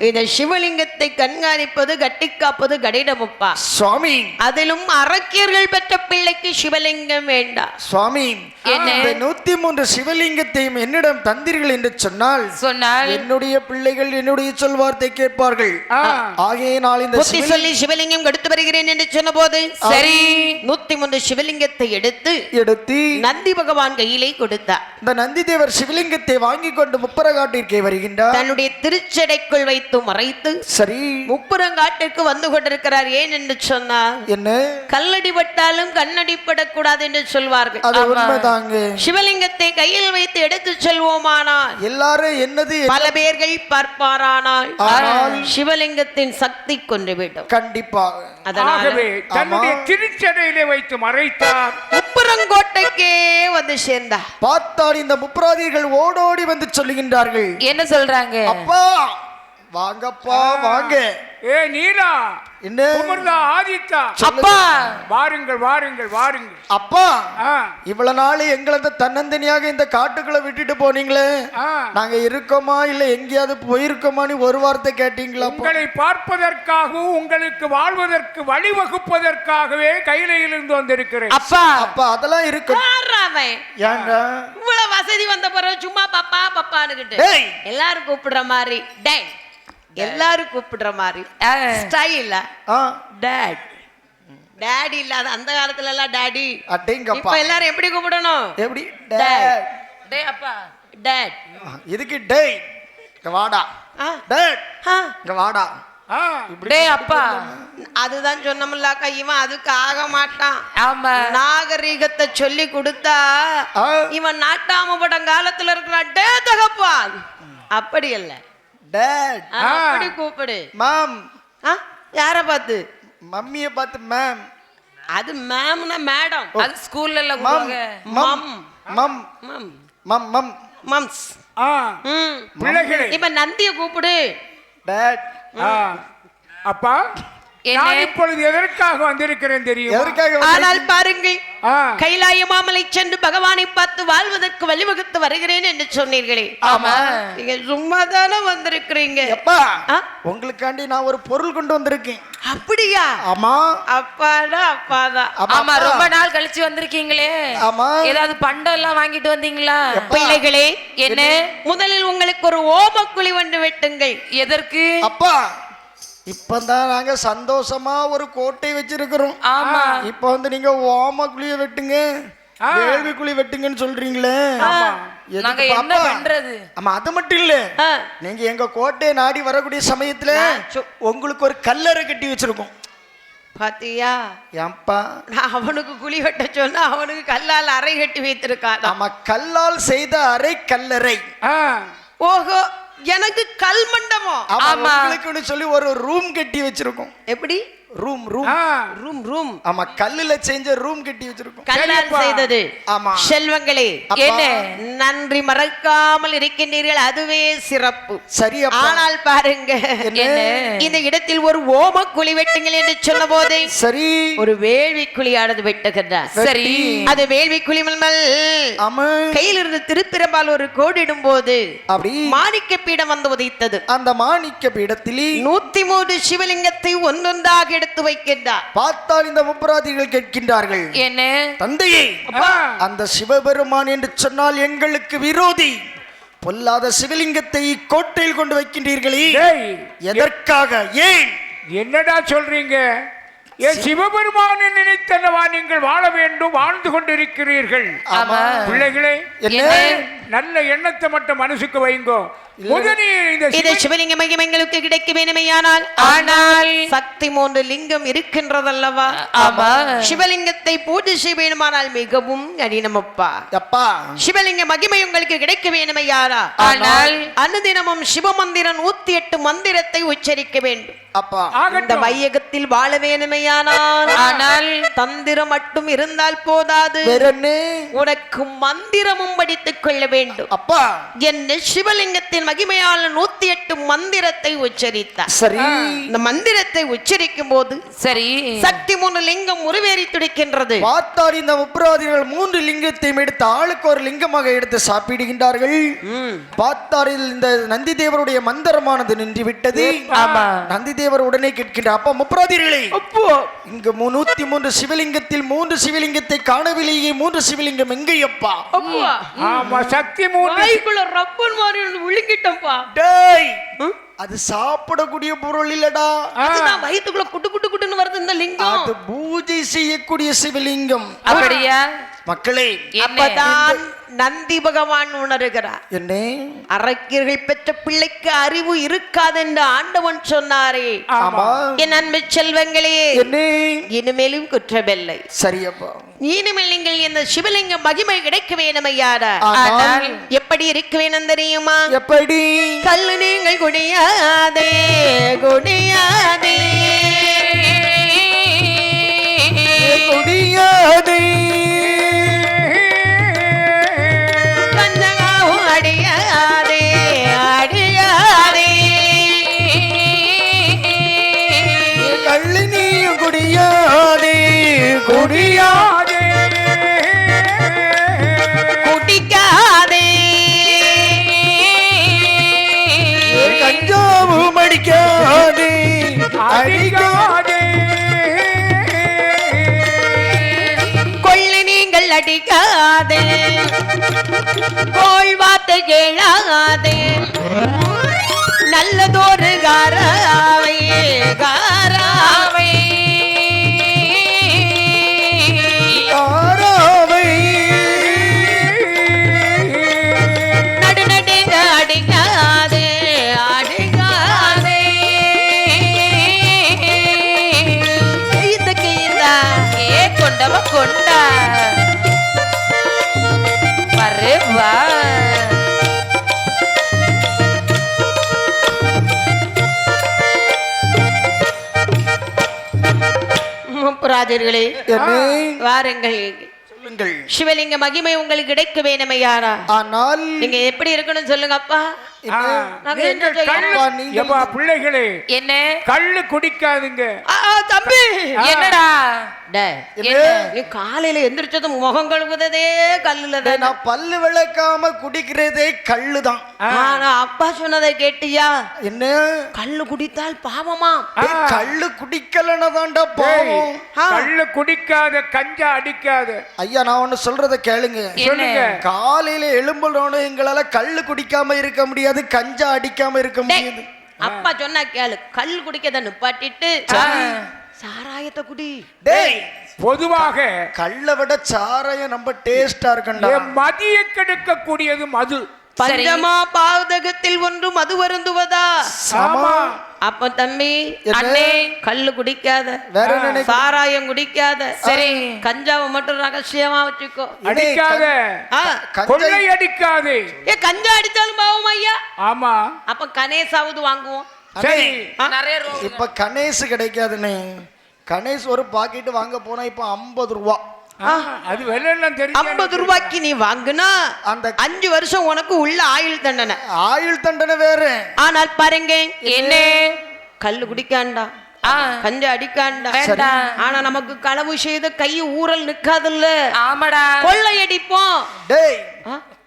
இந்த சிவலிங்கத்தை கண்காணிப்பது கட்டி காப்பது கடினமுப்பா சுவாமி. அதிலும் அரக்கியர்கள் பெற்ற பிள்ளைக்கு சிவலிங்கம் வேண்டாம் சுவாமி. இந்த 103 சிவலிங்கத்தையும் என்னிடம் தந்தீர்கள் என்று சொன்னால் என்னுடைய பிள்ளைகள் என்னுடைய சொல்வார்த்தை கேட்பார்கள். ஆகையினால் இந்த புத்தி சொல்லி சிவலிங்கம் கொடுத்து வருகிறேன் என்று சொன்ன போது சரி 103 சிவலிங்கத்தை எடுத்து நந்தி பகவான் கையிலே கொடுத்தார். இந்த நந்தி தேவர் சிவலிங்கத்தை வாங்கி கொண்டு முப்பரங்காட்டிற்கே வருகின்றார். தன்னுடைய திருச்சடைக்குள் வைத்து மறைத்து சரி முப்பரங்காட்டிற்கு வந்து கொண்டிருக்கிறார். ஏன் என்று சொன்னார், என்ன கல்லடிப்பட்டாலும் கண்ணடிப்படக்கூடாது என்று சொல்வார்கள். அது உண்மைதாங்க. சிவலிங்கத்தை கையில் வைத்து எடுத்து செல்வோமானால் எல்லாரும் என்னது பல பேர்கள் பார்ப்பாரானால் சிவலிங்கத்தின் சக்தி கொண்டுவிடும். கண்டிப்பாக. அதனாலே தன்னுடைய திருச்சடையிலே வைத்து மறைத்தார். முப்பரங்கோட்டைக்கே வந்து சேர்ந்தார். பார்த்தால் இந்த முப்பராதிகள் ஓடோடி வந்து சொல்லுகின்றார்கள். என்ன சொல்றாங்க? அப்பா வாங்கப்பா வாங்க. ஏ நீலா, என்ன குமர்தா ஆதித்தா அப்பா வாருங்கள் வாருங்கள் வாருங்கள். அப்பா ஆ, இவ்வளவு நாள் எங்களை தன்னந்தனியாக இந்த காட்டுக்குள்ள விட்டுட்டு போனீங்களே, ஆ. நாங்க இருக்கோமா இல்ல எங்கேயாவது போயிருக்கோமான்னு ஒரு வார்த்தை கேட்டீங்களா? உங்களை பார்ப்பதற்காகவும் உங்களுக்கு வாழ்வதற்கு வழிவகுப்பதற்காகவே கையிலிருந்து வந்திருக்கிறேன். அப்பா அப்பா அதெல்லாம் இருக்கு. அவன் ஏங்க இவ்வளவு வசதி வந்த பிறகு சும்மா பப்பா பப்பானுகிட்டு டேய் எல்லாரும் கூப்பிடுற மாதிரி டேய் எல்லாரும் கூப்பிடுற மாதிரி ஸ்டைலா ஆ டேட் டாடி இல்லாத அந்த காலத்துல எல்லாம் டாடி. அடேங்கப்பா இப்ப எல்லாரும் எப்படி கூப்பிடணும்? எப்படி டேய் டேய் அப்பா டேட். இதுக்கு டேய் இங்க வாடா டேய் இங்க வாடா ஆ, டேய் அப்பா அதுதான் சொன்னமுல்லாக்கா, இவன் அதுக்கு ஆக மாட்டான். ஆமா நாகரீகத்தை சொல்லி கொடுத்தா ஆ. இவன் நாட்டாம படம் காலத்துல இருக்கிறான். டே தகப்பான் அப்படி இல்ல, டேட் அப்படி கூப்பிடு. மேம் ஆ, யார பார்த்து? மம்மியை பார்த்து மேம். அது மேம்னா மேடம். அது ஸ்கூல்ல எல்லாம் மம் கூப்பிடுவாங்க. மம் மம் மம் மம் மம் மம்ஸ். ஆ. பிள்ளைகளே, இப்ப நந்திய கூப்பிடு. டேட் ஆ. அப்பா என்ன? நான் இப்பொழுது எதற்காக வந்திருக்கிறேன் தெரியும்? எதற்காக ஆனால் பாருங்கள், கைலாய மாமலை சென்று பகவானை பார்த்து வாழ்வதற்கு வழிவகுத்து வருகிறேன் என்று சொன்னீர்களே. ஆமா நீங்க சும்மா தானே வந்திருக்கிறீங்க. அப்பா ஆ? உங்களுக்காண்டி நான் ஒரு பொருள் கொண்டு வந்திருக்கேன். அப்படியா? ஆமா அப்பாடா அப்பாதான். ஆமா ரொம்ப நாள் கழிச்சு வந்திருக்கீங்களே, ஆமா ஏதாவது பண்டம் எல்லாம் வாங்கிட்டு வந்தீங்களா? பிள்ளைகளே, என்ன முதலில் உங்களுக்கு ஒரு ஓமக்குழி ஒன்று வெட்டுங்கள். எதற்கு? அப்பா இப்பதான் நாங்க சந்தோஷமா ஒரு கோட்டை வச்சிருக்கிறோம். ஆமா இப்ப வந்து நீங்க ஓம குழிய வெட்டுங்க வேள்வி குழி வெட்டுங்கன்னு சொல்றீங்களே. எதுக்கு நாங்க என்ன பாப்பா? பண்றது? ஆமா அது மட்டும் இல்ல, ஆ. நீங்க எங்க கோட்டையை நாடி வரக்கூடிய சமயத்துல உங்களுக்கு ஒரு கல்லறை கட்டி வச்சிருக்கோம். பாத்தியா, ஏன்பா நான் அவனுக்கு குழி வெட்ட சொன்னா அவனுக்கு கல்லால் அறை கட்டி வைத்திருக்கான். ஆமா கல்லால் செய்த அறை கல்லறை. ஆ. ஓஹோ, எனக்கு கல் மண்டபம். ஆமா உங்களுக்குன்னு சொல்லி ஒரு ரூம் கட்டி வச்சிருக்கோம். எப்படி? ரூம் ரூம் ஆ. ரூம் ரூம் ஆமா கல்லுல செஞ்ச ரூம் கட்டி வச்சிருக்கோம். கல்லால் சரிப்பா. செய்தது. ஆமா செல்வங்களே, அப்பா. என்ன? நன்றி மறக்காமல் இருக்கின்றீர்கள், அதுவே சிறப்பு. சரி அப்பா. ஆனால் பாருங்க, என்ன? இந்த இடத்தில் ஒரு ஓம குழி வெட்டுங்கள் என்று சொன்ன போதே சரி ஒரு வேள்வி குழியானது வெட்டுகின்றார். சரி அது வேள்வி குழி மல் ஆமா கையில் இருந்து திருப்பிரம்பால் ஒரு கோடிடும் போது அப்படி மாணிக்க பீடம் வந்து உதைத்தது. அந்த மாணிக்க பீடத்திலே 103 சிவலிங்கத்தை ஒன்றொன்றாக எடுத்து வைக்கின்றார். பார்த்தால் இந்த முப்பராதிகள் கேட்கின்றார்கள், என்ன? தந்தையே ஆ. அந்த சிவபெருமான் என்று சொன்னால் எங்களுக்கு விரோதி, பொல்லாத சிவலிங்கத்தை கோட்டையில் கொண்டு வைக்கின்றீர்களே, டேய், எதற்காக? ஏன்? என்னடா சொல்றீங்க? என் சிவபெருமானை நினைத்தனவா நீங்கள் வாழ வேண்டும், வாழ்ந்து கொண்டிருக்கிறீர்கள்? ஆமா பிள்ளைகளே, என்ன? நல்ல எண்ணத்தை மட்டும் மனசுக்கு வைங்கோ. முதலில் இந்த இது சிவலிங்க மகிமைங்களுக்கு கிடைக்க வேணுமையானால், ஆனால் சக்தி 3 லிங்கம் இருக்கின்றதல்லவா? ஆமா சிவலிங்கத்தை பூஜை செய்ய வேணுமானால் மிகவும் கடினமப்பா. அப்பா சிவலிங்க மகிமை உங்களுக்கு கிடைக்க வேணுமையாரா? ஆனால் அனுதினமும் சிவமந்திரம் 108 மந்திரத்தை உச்சரிக்க வேண்டும். அப்பா இந்த ஆகட்டும். வையகத்தில் வாழ வேணுமையானால் ஆனால் தந்திரம் மட்டும் இருந்தால் போதாது, வேற என்ன? உனக்கு மந்திரமும் படித்துக் கொள்ள வேண்டும். அப்பா என்ன சிவலிங்கத்தின் மகிமையால் 108 மந்திரத்தை உச்சரித்தார். சரி இந்த மந்திரத்தை உச்சரிக்கும் போது சரி சக்தி 3 லிங்கம் உருவேறி துடிக்கின்றது. பார்த்தால் இந்த முப்பராதிகள் 3 லிங்கத்தையும் எடுத்து ஆளுக்கு ஒரு லிங்கமாக எடுத்து சாப்பிடுகின்றார்கள். பார்த்தால் இந்த நந்தி தேவருடைய மந்திரமானது நின்று விட்டது. ஆமா நந்தி தேவர் உடனே கேட்கின்றார், அப்பா முப்பராதிகளே, அப்போ இங்கு 103 சிவலிங்கத்தில் 3 சிவலிங்கத்தை காணவில்லையே, 3 சிவலிங்கம் எங்கேயப்பா? அப்போ ஆமா, சக்தி 3. வாய்க்குள்ள ரப்பன் மாதிரி விழுங்கிட்டோம்ப்பா. டேய் அது சாப்பிடக்கூடிய பொருள் இல்லடா, அதுதான் வயித்துக்குள்ள குட்டு குட்டு குட்டுன்னு வருது இந்த லிங்கம். அது பூஜை செய்யக்கூடிய சிவலிங்கம். அப்படியா? மக்களே அப்பதான் நந்தி பகவான் உணர்கிறார், என்ன அரக்கியர்கள் பெற்ற பிள்ளைக்கு அறிவு இருக்காது என்று ஆண்டவன் சொன்னாரே. ஆமா என் அன்பு செல்வங்களே, என்ன? இனிமேலும் குற்றமில்லை. சரியப்பா. இனிமேல் நீங்கள் இந்த சிவலிங்க மகிமை கிடைக்க வேணுமையாரா? ஆனால் எப்படி இருக்க வேணும் தெரியுமா? எப்படி? கல்லு நீங்கள் குடியாதே குடியாதே முடியாதே கஞ்சகாவும் அடியாதே அடியாதே கள்ள அடிக்காதே கொள்ளை நீங்கள் அடிக்காதே கோள் வார்த்தை கேளாதே நல்லதொரு காராவை காராவை ஆராவை நடுநடுங்க அடிக்காதே அடிக்காதே இதுக்கு ஏ கொண்டவ கொண்டா பாரு வா முப்புராஜர்களே என்னை வாருங்கள் சொல்லுங்கள். சிவலிங்க மகிமை உங்களுக்கு கிடைக்க வேணுமையாரா ஆனால் நீங்க எப்படி இருக்கணும் சொல்லுங்க அப்பா நாங்க என்ன நீங்கள் செய்யணும்? கள்ளு எப்பா பிள்ளைகளே என்ன கள்ளு குடிக்காதுங்க. தம்பி என்னடா டேய், என்ன? நீ காலையில எந்திரிச்சதும் முகம் கழுவுததே கல்லுல டேய், நான் பல்லு விளக்காம குடிக்கிறதே கள்ளுதான். ஆனா அப்பா சொன்னதை கேட்டியா? என்ன கள்ளு குடித்தால் பாவமா? டேய், கள்ளு குடிக்கலன்னா தான்டா பாவம். கள்ளு குடிக்காத கஞ்சா அடிக்காத. ஐயா நான் ஒண்ணு சொல்றத கேளுங்க. சொல்லுங்க. காலையில எழும்புறோன்னு எங்களால கள்ளு குடிக்காம இருக்க முடியாது, கஞ்சா அடிக்காம இருக்க முடியாது. அப்பா சொன்னா கேளு, கல் குடிக்கத நிப்பாட்டிட்டு சாராயத்தை குடி. டேய், பொதுவாக கல்லை விட சாராயம் நம்ம டேஸ்டா இருக்கண்டா. மதிய கெடுக்க கூடியது மது. பஞ்சமா பாதகத்தில் ஒன்று மது வருந்துவதா? ஆமா. அப்ப தம்பி அண்ணே கல்லு குடிக்காத, வேற என்ன? சாராயம் குடிக்காத, சரி கஞ்சாவை மட்டும் ரகசியமா வச்சுக்கோ. அடிக்காத, ஆ, கொள்ளை அடிக்காதே. ஏ கஞ்சா அடிச்சாலும் பாவம் ஐயா. ஆமா அப்ப கணேசாவது வாங்குவோம். சரி. நிறைய ரூபா இப்ப கணேஷ் கிடைக்காதுன்னு, கணேஷ் ஒரு பாக்கெட் வாங்க போனா இப்ப 50 ரூபா. அது வெள்ளம் தெரியும். 50 ரூபாய்க்கு நீ வாங்குனா அந்த 5 வருஷம் உனக்கு உள்ள ஆயுள் தண்டனை. ஆயுள் தண்டனை வேற. ஆனால் பாருங்க, என்ன கல்லு குடிக்காண்டா, கஞ்சா அடிக்காண்டா, வேண்டாம். ஆனா நமக்கு களவு செய்த கை ஊரல் நிக்காதுல்ல. ஆமாடா கொள்ளை அடிப்போம். டேய்,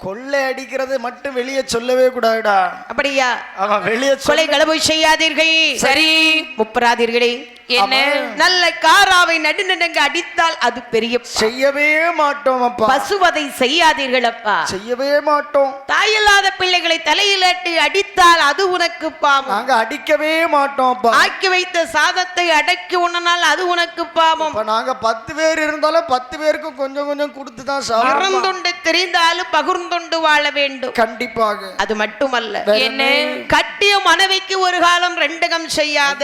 கொள்ளை அடிக்கிறது மட்டும் வெளியே சொல்லவே கூடாதுடா. அப்படியா? அவன் வெளியே கொலை களவு செய்யாதீர்கள். சரி முப்பராதீர்களே. என்ன நல்ல காராவை நடுநடுங்க அடித்தால் அது பெரிய செய்யவே மாட்டோம் அப்பா. பசுவதை செய்யாதீர்கள் அப்பா. செய்யவே மாட்டோம். தாயில்லாத பிள்ளைகளை தலையிலட்டு அடித்தால் அது உனக்கு பாவம். நாங்க அடிக்கவே மாட்டோம் அப்பா. ஆக்கி வைத்த சாதத்தை அடக்கி உண்ணனால் அது உனக்கு பாவம். இப்ப நாங்க 10 பேர் இருந்தாலும் 10 பேருக்கு கொஞ்சம் கொஞ்சம் கொடுத்து தான் சாப்பிடுவோம். இறந்துண்டு தெரிந்தாலும் பகிர்ந்துண்டு வாழ வேண்டும். கண்டிப்பாக. அது மட்டுமல்ல, என்ன கட்டிய மனைவிக்கு ஒரு காலம் ரெண்டகம் செய்யாத,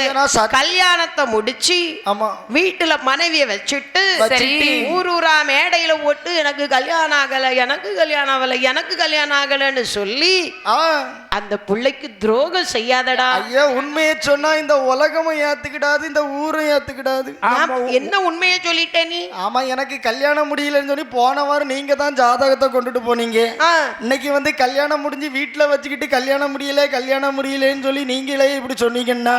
கல்யாணத்தை முடிச்சு ஆமா வீட்டுல மனைவிய வச்சுட்டு சரி ஊரூரா மேடையில ஓட்டு எனக்கு கல்யாணம் ஆகல, எனக்கு கல்யாணம் ஆகல, எனக்கு கல்யாணம் ஆகலன்னு சொல்லி அந்த பிள்ளைக்கு துரோகம் செய்யாதடா. ஐயா, உண்மையை சொன்னா இந்த உலகமும் ஏத்துக்கிடாது, இந்த ஊரும் ஏத்துக்கிடாது. என்ன உண்மையை சொல்லிட்டே நீ? ஆமா, எனக்கு கல்யாணம் முடியலன்னு சொல்லி போன வாரம் நீங்க தான் ஜாதகத்தை கொண்டுட்டு போனீங்க. இன்னைக்கு வந்து கல்யாணம் முடிஞ்சு வீட்டுல வச்சுக்கிட்டு கல்யாணம் முடியலன்னு சொல்லி நீங்களே இப்படி சொன்னீங்கன்னா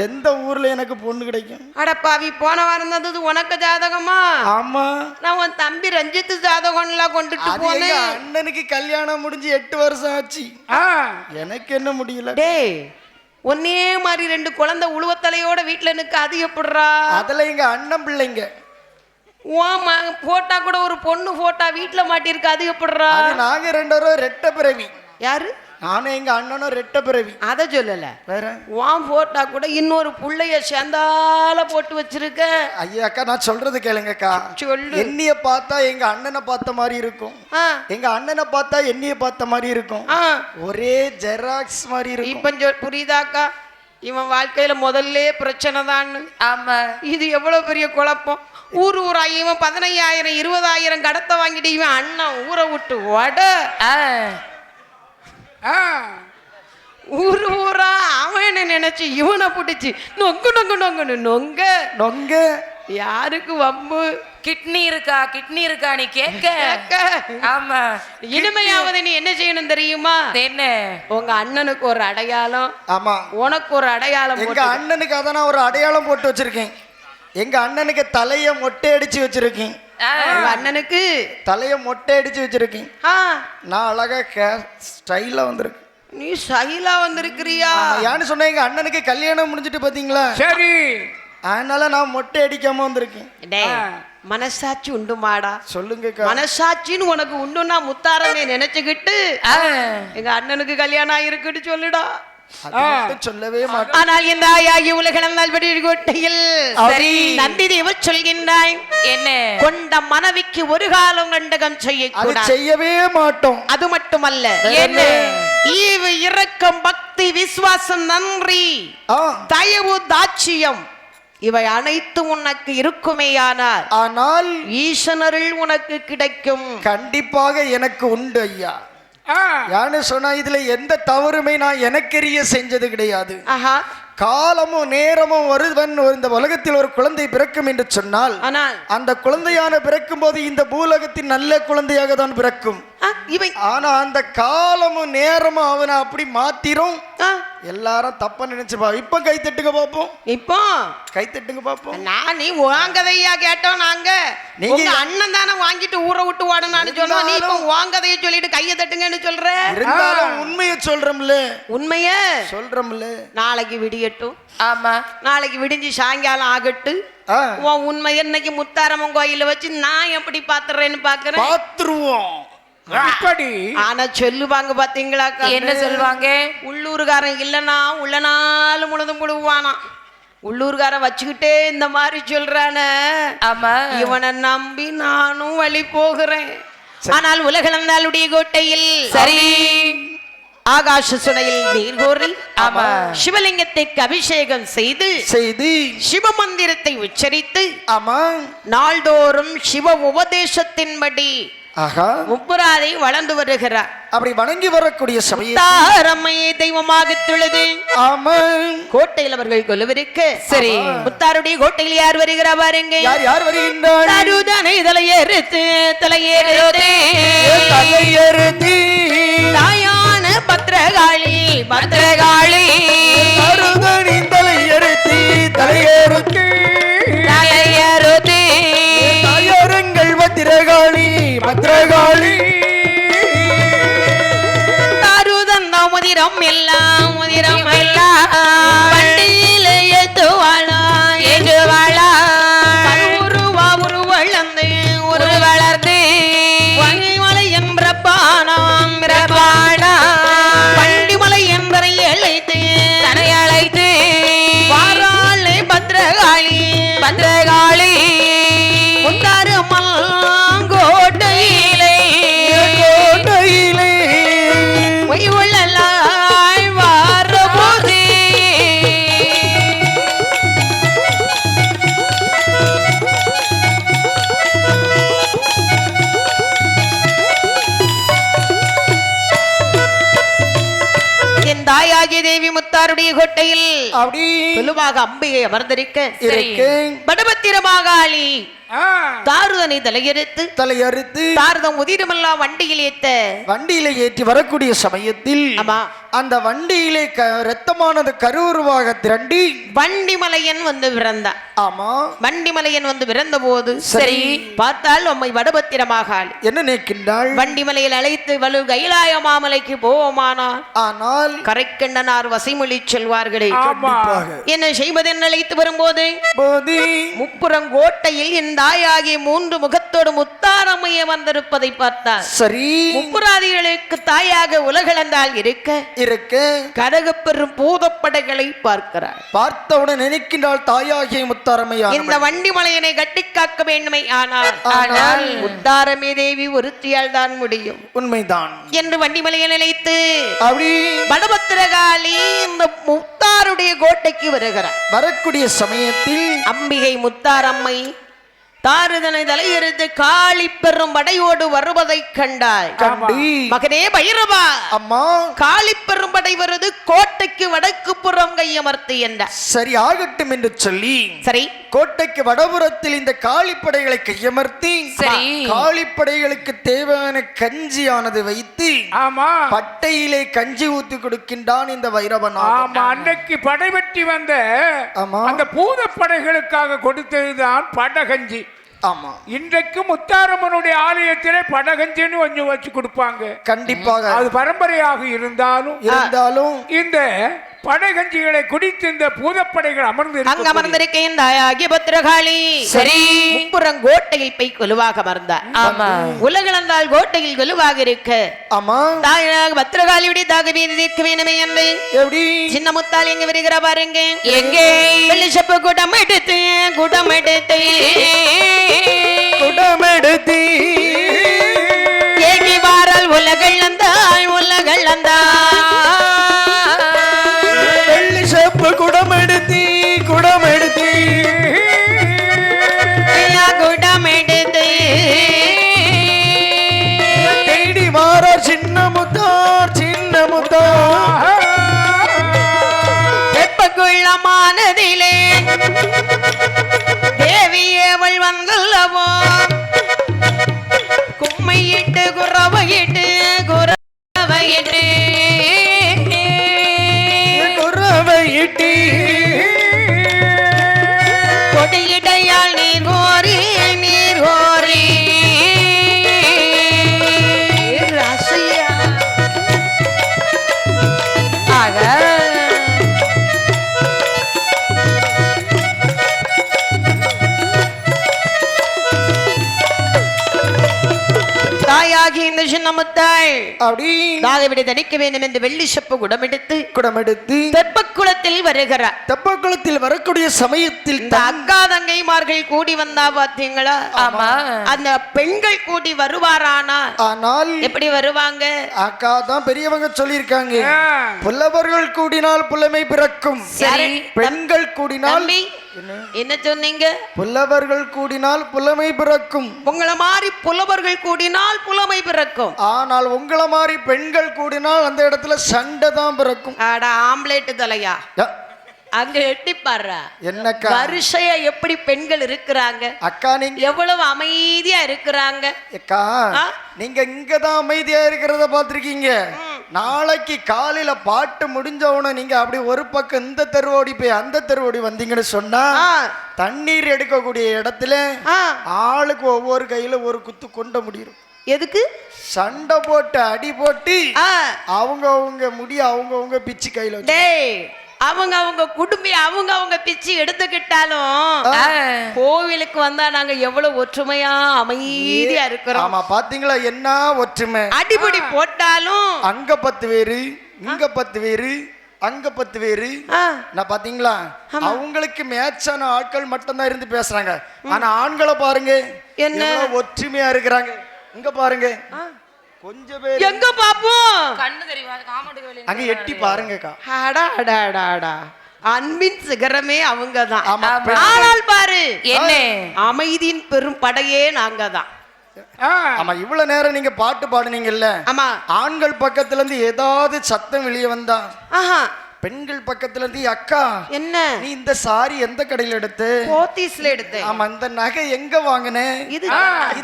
எந்த ஊர்ல எனக்கு பொண்ணு கிடைக்கும்? அடப்பாவி, போன வாரம் தந்தது உனக்கு ஜாதகமா? ஆமா, நான் உன் தம்பி ரஞ்சித் ஜாதகம் எல்லாம் கொண்டுட்டு போனேன். அண்ணனுக்கு கல்யாணம் முடிஞ்சு 8 வருஷம் ஆச்சு. எனக்கு என்ன முடியல? டேய், ஒன்னே மாதிரி 2 குழந்தை உழுவத்தலையோட வீட்டுல நிக்க, அது எப்படிரா? அதுல எங்க அண்ணன் பிள்ளைங்க போட்டா கூட ஒரு பொண்ணு போட்டா வீட்டுல மாட்டிருக்கு, அது எப்படிரா? நாங்க 2 பேரும் ரெட்ட பிறவி. யாரு? நானும் எங்க அண்ணனும் ரெட்ட பிறவி. அத சொல்லல, வேற வான் போட்டா கூட இன்னொரு புள்ளைய சேர்ந்தால போட்டு வச்சிருக்க. ஐயா அக்கா, நான் சொல்றது கேளுங்கக்கா. சொல்லு. என்னைய பார்த்தா எங்க அண்ணனை பார்த்த மாதிரி இருக்கும், எங்க அண்ணனை பார்த்தா என்னைய பார்த்த மாதிரி இருக்கும். ஒரே ஜெராக்ஸ் மாதிரி இருக்கும். இப்ப புரியுதாக்கா? இவன் வாழ்க்கையில முதல்ல பிரச்சனை தான். ஆமா, இது எவ்வளவு பெரிய குழப்பம். ஊரா இவன் 15,000 20,000 கடத்தை வாங்கிட்டு இவன் அண்ணன் ஊரை விட்டு ஓட, ஊரா அவன் என்ன நினைச்சு இவனை பிடிச்சு நொங்கு நொங்கு நொங்குன்னு நொங்க நொங்க. யாருக்கு வம்பு? கிட்னி இருக்கா நீ கேட்க. ஆமா, இனிமையாவது நீ என்ன செய்யணும் தெரியுமா? என்ன, உங்க அண்ணனுக்கு ஒரு அடையாளம், ஆமா உனக்கு ஒரு அடையாளம். எங்க அண்ணனுக்கு அதான் நான் ஒரு அடையாளம் போட்டு வச்சிருக்கேன். எங்க அண்ணனுக்கு தலைய மொட்டை அடிச்சு வச்சிருக்கேன். உங்க அண்ணனுக்கு தலைய மொட்டை அடிச்சு வச்சிருக்கேன். நான் அழகா ஸ்டைலா வந்திருக்கேன். நீ சைலா வந்திருக்கிறியா? ஏன்னு சொன்ன எங்க அண்ணனுக்கு கல்யாணம் முடிஞ்சிட்டு பாத்தீங்களா, சரி அதனால நான் மொட்டை அடிக்காம வந்திருக்கேன். டேய், மனசாட்சி உண்டுமாடா? சொல்லுங்க. மனசாட்சின்னு உனக்கு உண்டுன்னா முத்தாரனை நினைச்சுக்கிட்டு எங்க அண்ணனுக்கு கல்யாணம் ஆயிருக்குன்னு சொல்லுடா. சொல்லவே மாட்டேன். ஆனால் இந்த ஆயாகி உலகளந்தால் கோட்டையில் சரி நந்தி தேவ சொல்கின்றாய், என்ன கொண்ட மனைவிக்கு ஒரு காலம் கண்டகம் செய்யக்கூடாது. செய்யவே மாட்டோம். அது மட்டுமல்ல, என்ன ஈவு இரக்கம் பக்தி விசுவாசம் நன்றி தயவு தாட்சியம் இவை அனைத்தும் உனக்கு இருக்குமேயானால் ஆனால் ஈசனரில் உனக்கு கிடைக்கும். கண்டிப்பாக எனக்கு உண்டு ஐயா. யானு சொன்னா இதுல எந்த தவறுமே நான் எனக்கெரிய செஞ்சது கிடையாது. காலமும் நேரமும் ஒருவன் இந்த உலகத்தில் ஒரு குழந்தை பிறக்கும் என்று சொன்னால் அந்த குழந்தையான பிறக்கும் போது இந்த பூலகத்தின் நல்ல குழந்தையாக தான் பிறக்கும். ஆனா அந்த காலமும் நேரமும் அவனை அப்படி மாத்திரும். எல்லாரும் தப்பா நினைச்சுப்பா. இப்ப கை தட்டுங்க பாப்போம். இப்போ கை தட்டுங்க பாப்போம். நான் நீ வாங்கதையா கேட்டோம். நாங்க நீங்க அண்ணன் தானே வாங்கிட்டு ஊரை விட்டு ஓடனான்னு சொன்னோம். நீ இப்போ வாங்கதைய சொல்லிட்டு கையை தட்டுங்கன்னு சொல்ற. இருந்தாலும் உண்மையை சொல்றோம்ல. உண்மைய சொல்றோம்ல. நாளைக்கு விடியட்டும். ஆமா, நாளைக்கு விடிஞ்சு சாயங்காலம் ஆகட்டு. உண்மை என்னைக்கு முத்தாரம்மன் கோயில வச்சு நான் எப்படி பாத்துறேன்னு பாக்குறேன். பாத்துருவோம். ஆனா சொல்லுவாங்க பாத்தீங்களா? என்ன சொல்லுவாங்க? உள்ளூர்காரன் இல்லனா உள்ள நாள் முழுதும் முழுவானா. உள்ளூர்காரன் வச்சுக்கிட்டே இந்த மாதிரி சொல்றான. ஆமா, இவனை நம்பி நானும் வழி போகிறேன். ஆனால் உலகளந்தாளுடைய கோட்டையில் சரி ஆகாச சுனையில் நீர் கோரி ஆமா சிவலிங்கத்திற்கு அபிஷேகம் செய்து சிவ மந்திரத்தை உச்சரித்து ஆமா நாள்தோறும் சிவ உபதேசத்தின்படி முப்புராதை வளர்ந்து வருகிறார். அப்படி வணங்கி வரக்கூடிய முத்தாரம்மையை தெய்வமாக தொழுது கோட்டையில் அவர்கள் கொலுவிருக்க. சரி, முத்தாருடைய கோட்டையில் யார் வருகிறா பாருங்க. யார் வருகின்றார்? தலையெழுத்து தாயான பத்ரகாளி தலையெழுத்து தாயாரங்கள் பத்ரகாளி தாருதந்த முதிரம் எல்லாம் வண்டியில ஏற்றுவாளா ஒரு வளர்ந்து வங்கிமலை என்ற பானம் பண்டிமலை என்பதை அழைத்து தனை அழைத்து வாராளே பத்ரகாளி முத்தாரம்மன் கோட்டையிலே ஒய்வுள்ளலாய் வாரபோது என் தாயாகிய தேவி முத்தாருடைய கோட்டையில் சொல்லுவாக அம்பிகை அமர்ந்திருக்க. படபத்திரமாகாளி தாருதனை தலையறுத்து தாரதம் உதிரமெல்லாம் வண்டியில ஏற்றி வரக்கூடிய சமயத்தில் அந்த வண்டியிலே ரத்தமானது கருவுருவாக திரண்டி வண்டிமலையன் வந்து பிறந்தார். ஆமா, வண்டிமலையன் வந்து பிறந்த போது சரி பார்த்தால் உம்மை வடபத்திரமாகாள் என்ன நினைக்கின்றாள்? வண்டிமலையில் அழைத்து வலு கைலாய மாமலைக்கு போவோமானால் ஆனால் கரைக்கண்டனார் வசைமொழி சொல்வார்களே, என்ன செய்வதென்று அழைத்து வரும்போது முப்புறங்கோட்டையில் என் தாயாகிய 3 முகத்தோடு முத்தாரம்மையை வந்திருப்பதை பார்த்தார். சரி, முப்புராதிகளுக்கு தாயாக உலகளந்தால் இருக்க கடக பெறும் பூதப்படைகளை பார்க்கிறார். பார்த்தவுடன் நினைக்கின்றால் தாயாகிய முத்தாரம்மையா இந்த வண்டிமலையனை கட்டி காக்க வேண்டுமே. ஆனால் முத்தாரம்மை தேவி ஒருத்தியால் தான் முடியும். உண்மைதான் என்று வண்டிமலையை நினைத்து வடபத்திரகாளி இந்த முத்தாருடைய கோட்டைக்கு வருகிறார். வரக்கூடிய சமயத்தில் அம்பிகை முத்தாரம்மை தாருதனை தலையெடுத்து காளி பெரும் படையோடு வருவதை கண்டாள். மகனே பைரவா, அம்மா காளி பெரும் படை வருது, கோட்டைக்கு வடக்கு புறம் கையமர்த்து என்றார். சரி ஆகட்டும் என்று சொல்லி சரி கோட்டைக்கு வடபுறத்தில் இந்த காளிப்படைகளை கையமர்த்தி காளிப்படைகளுக்கு தேவையான கஞ்சியானது வைத்து பட்டையிலே கஞ்சி ஊத்தி கொடுக்கின்றான் இந்த வைரவன். அன்னைக்கு படை வெட்டி வந்த அந்த பூத படைகளுக்காக கொடுத்ததுதான் படகஞ்சி. ஆமா, இன்றைக்கு முத்தாரம்மனுடைய ஆலயத்திலே படகஞ்சின்னு கொஞ்சம் வச்சு கொடுப்பாங்க. கண்டிப்பாக அது பரம்பரையாக இருந்தாலும் இந்த படகஞ்சிகளை குடித்து இந்த பூதப்படைகள் அங்க அமர்ந்திருக்கேன் தாயாகிய பத்திரகாளி. சரி. முப்புறம் கோட்டையில் போய் கொலுவாக அமர்ந்தார். ஆமா. உலகளந்தால் கோட்டையில் கொலுவாக இருக்க ஆமா, தாயாக பத்திரகாளியுடைய தாக வீதி தீர்க்க வேணுமே என்று எப்படி சின்ன முத்தால் எங்க வருகிற பாருங்க. எங்கே? வெள்ளிச்சப்பு குடம் எடுத்து ஏகி வாரால் உலகள் வந்தாள் வெள்ளி செப்பு குடமெடுத்தி தேடி மாறார் சின்ன முத்தார் வெப்பக்குள்ளமானதிலே தேவி அவள் வந்துள்ளவோ கும்மையிட்டு குறவையிட்டு கொடியிடையால் நீர் கோரி ரசியா ஆக தாயாகி இந்த சின்ன முத்தாள் அப்படி தாகவிட தணிக்க வேண்டும் என்று வெள்ளி செப்பு குடமெடுத்து தெப்பக்குளத்தில் வருகிறார். தெப்பக்குளத்தில் வரக்கூடிய சமயத்தில் இந்த அக்கா தங்கைமார்கள் கூடி வந்தா பாத்தீங்களா? ஆமா. அந்த பெண்கள் கூடி ஆனால் எப்படி வருவாங்க? அக்கா தான் பெரியவங்க சொல்லியிருக்காங்க, புலவர்கள் கூடினால் புலமை பிறக்கும், சரி. பெண்கள் கூடினால் என்ன சொன்னீங்க? புலவர்கள் கூடினால் புலமை பிறக்கும். உங்கள மாதிரி புலவர்கள் கூடினால் புலமை பிறக்கும். ஆனால் உங்கள மாதிரி பெண்கள் கூடினால் அந்த இடத்துல சண்டை தான் பிறக்கும். அட ஆம்லேட் தலையா, அங்க எட்டி பாரு. என்னக்கா வரிசையா எப்படி பெண்கள் இருக்கிறாங்க அக்கா, நீங்க எவ்வளவு அமைதியா இருக்கிறாங்க. அக்கா நீங்க இங்கதான் அமைதியா இருக்கிறத பாத்திருக்கீங்க. நாளைக்கு காலையில பாட்டு முடிஞ்ச உடனே நீங்க அப்படி ஒரு பக்கம் இந்த தெருவோடி போய் அந்த தெருவோடி வந்தீங்கன்னு சொன்னா தண்ணீர் எடுக்கக்கூடிய இடத்துல ஆளுக்கு ஒவ்வொரு கையில ஒரு குத்து கொண்ட முடியும். எதுக்கு? சண்டை போட்டு அடி போட்டு அவங்க முடிய அவங்க பிச்சு கையில. அவங்க குடும்பி அவங்க பிச்சு எடுத்துக்கிட்டாலும் கோவிலுக்கு வந்தா நாங்க எவ்வளவு ஒற்றுமையா அமைதியா இருக்கிறோம். ஆமா, பாத்தீங்களா என்ன ஒற்றுமை? அடிபடி போட்டாலும் அங்க 10 பேரு, இங்க 10 பேரு, அங்க 10 பேரு. நான் பாத்தீங்களா, அவங்களுக்கு மேட்சான ஆட்கள் மட்டும்தான் இருந்து பேசுறாங்க. ஆனா ஆண்களை பாருங்க என்ன ஒற்றுமையா இருக்கிறாங்க. இங்க பாருங்க கொஞ்சம் பேர் எங்க பாப்போம் கண்ணு தெரியுமா? காமெண்டுக்கு வெளிய அங்க எட்டி பாருங்கக்கா. அன்பின் சிகரமே அவங்கதான். ஆமா. ஆனால் பாரு என்ன அமைதியின் பெரும் படையே நாங்க தான். ஆமா, இவ்வளவு நேரம் நீங்க பாட்டு பாடுனீங்கல்ல, ஆமா, ஆண்கள் பக்கத்துல இருந்து ஏதாவது சத்தம் வெளியே வந்தா பெண்கள் பக்கத்துல இருந்து அக்கா என்ன நீ இந்த சாரி எந்த கடையில எடுத்து? போத்தீஸ்ல எடுத்தேன். ஆமா, இந்த நகை எங்க வாங்குனே? இது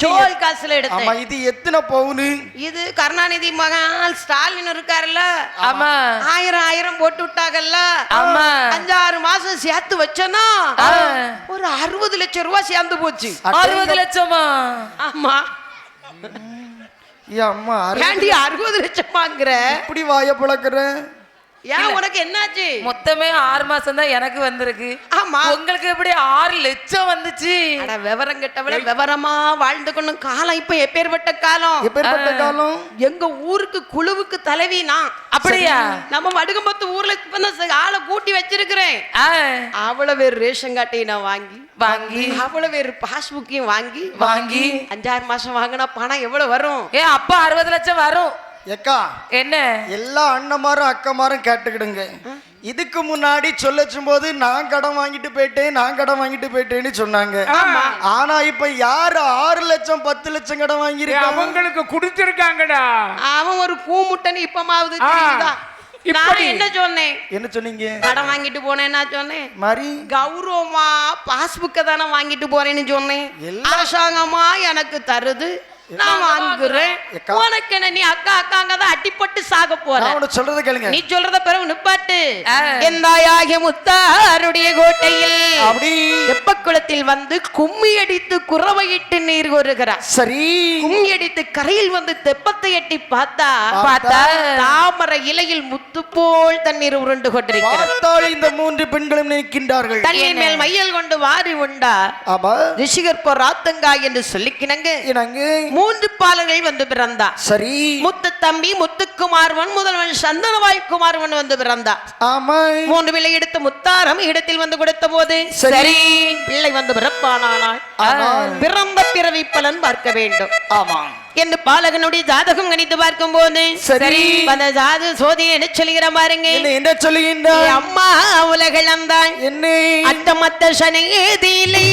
ஜோல் காசுல எடுத்தேன். ஆமா, இது எத்தனை பவுனு? இது கருணாநிதி மகன் ஸ்டாலின் இருக்காருல்ல, ஆமா, 1000 போட்டு விட்டாங்கல்ல, ஆமா, 5-6 மாசம் சேர்த்து வச்சனா ஒரு 60 லட்சம் ரூபாய் சேர்ந்து போச்சு. 60 லட்சமா? ஆமா. அம்மா 60 லட்சமாங்கிற இப்படி வாய புழக்கிற? ஏன் உனக்கு என்னாச்சு? மொத்தமே 6 மாசம் தான் எனக்கு வந்திருக்கு. ஆமா, உங்களுக்கு எப்படி 6 லட்சம் வந்துச்சு? அட விவரம் கெட்டவள, விவரமா வாழ்ந்துக்கணும். காலம் இப்ப எப்பேற்பட்ட காலம். எப்பேற்பட்ட காலம்? எங்க ஊருக்கு குழுவுக்கு தலைவி நான். அப்படியா? நம்ம வடுகம்பத்து ஊர்ல ஆளை கூட்டி வச்சிருக்கிறேன். அவ்வளவு பேர் ரேஷன் கார்டையும் நான் வாங்கி அவ்வளவு பேர் பாஸ்புக்கையும் வாங்கி 5-6 மாசம் வாங்கினா பணம் எவ்வளவு வரும்? அப்பா 60 லட்சம் வரும். ஏக்கா என்ன எல்லா அண்ணமாரும் அக்கமாரும் கேட்டுக்கிடுங்க. இதுக்கு முன்னாடி சொல்லச்சும் போது நான் கடன் வாங்கிட்டு போயிட்டேன்னு சொன்னாங்க. ஆனா இப்ப யாரு 6 லட்சம் 10 லட்சம் கடன் வாங்கிருக்காங்க? அவங்களுக்கு கொடுத்திருக்காங்கடா. அவன் ஒரு கூமுட்டன்னு இப்பமாவது தெரியுதா? நான் என்ன சொன்னேன்? என்ன சொன்னீங்க? கடன் வாங்கிட்டு போனேன். நான் சொன்னேன் மாதிரி கௌரவமா பாஸ்புக்க தானே வாங்கிட்டு போறேன்னு சொன்னேன். அரசாங்கமா எனக்கு தருது, நான் வாங்குறேன். ஏக்கா. உனக்கு என்ன, நீ அக்கா அக்காங்க தான் அடிப்பட்டு சாக போற. நான் உன்னை சொல்றத கேளுங்க. நீ சொல்றத பிறகு நிப்பாட்டு. எந்தாயாகிய முத்தாருடைய கோட்டையில் அப்படி தெப்பக்குளத்தில் வந்து கும்மி அடித்து குறவையிட்டு நீர் கோருகிறார். சரி. கும்மி அடித்து கரையில் வந்து தெப்பத்தை எட்டி பார்த்தா தாமரை இலையில் முத்து போல் தண்ணீர் உருண்டு கொண்டிருக்கிறது. பார்த்தால் இந்த 3 பெண்களும் நிற்கின்றார்கள். தண்ணீர் மேல் மையல் கொண்டு வாரி உண்டா ஆமா. ரிஷிகர் போர் ராத்தங்கா என்று சொல்லிக்கினங்க 3 பாலர்கள் வந்து பிறந்தா. சரி. முத்து தம்பி முத்துக்குமார்வன் முதல்வன் சந்தனவாய் குமார்வன் வந்து பிறந்தா. ஆமா. 3 பிள்ளை எடுத்து முத்தாரம் இடத்தில் வந்து கொடுத்த போது சரி. பிள்ளை வந்து பிறப்பானால் பிறந்த பிறவி பலன் பார்க்க வேண்டும். ஆமா என்று பாலகனுடைய ஜாதகம் கணித்து பார்க்கும் போது சரி. அந்த ஜாத சோதி என்ன சொல்லுகிற பாருங்க. என்ன சொல்லுகின்றார்? அம்மா உலகளந்தான் என்ன அட்டமத்த சனியேதிலே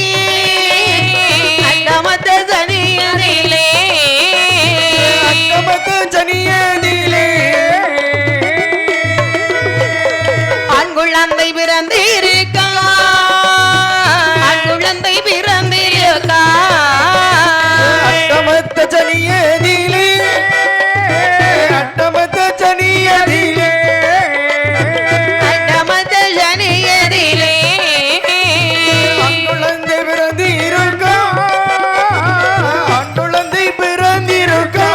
அட்டமத்த சனியேதிலே அட்டமத்த சனியேதிலே ஆண் குழந்தை பிறந்திருக்கா ஆண் குழந்தை பிறந்திருக்கா அட்டமத்த சனியேதிலே அட்டமத்த சனியேதிலே அட்டமத்த சனியேதிலே அங்குழந்தை பிறந்திருக்கா அங்குழந்தை பிறந்திருக்கா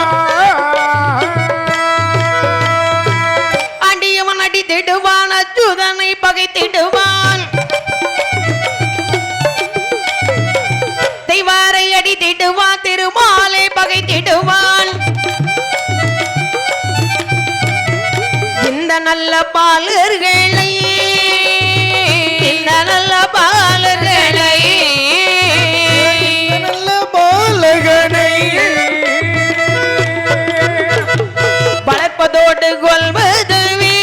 அடியவன் அடி திடுவான் அச்சுதனை பகை திடுவான் தெய்வாரை அடி திடுவான் திருமாலை பகை திடுவான் இந்த நல்ல பாலர்களை இந்த நல்ல பாலர்களை நல்ல பாலகனை வளர்ப்பதோடு கொல்வதுவே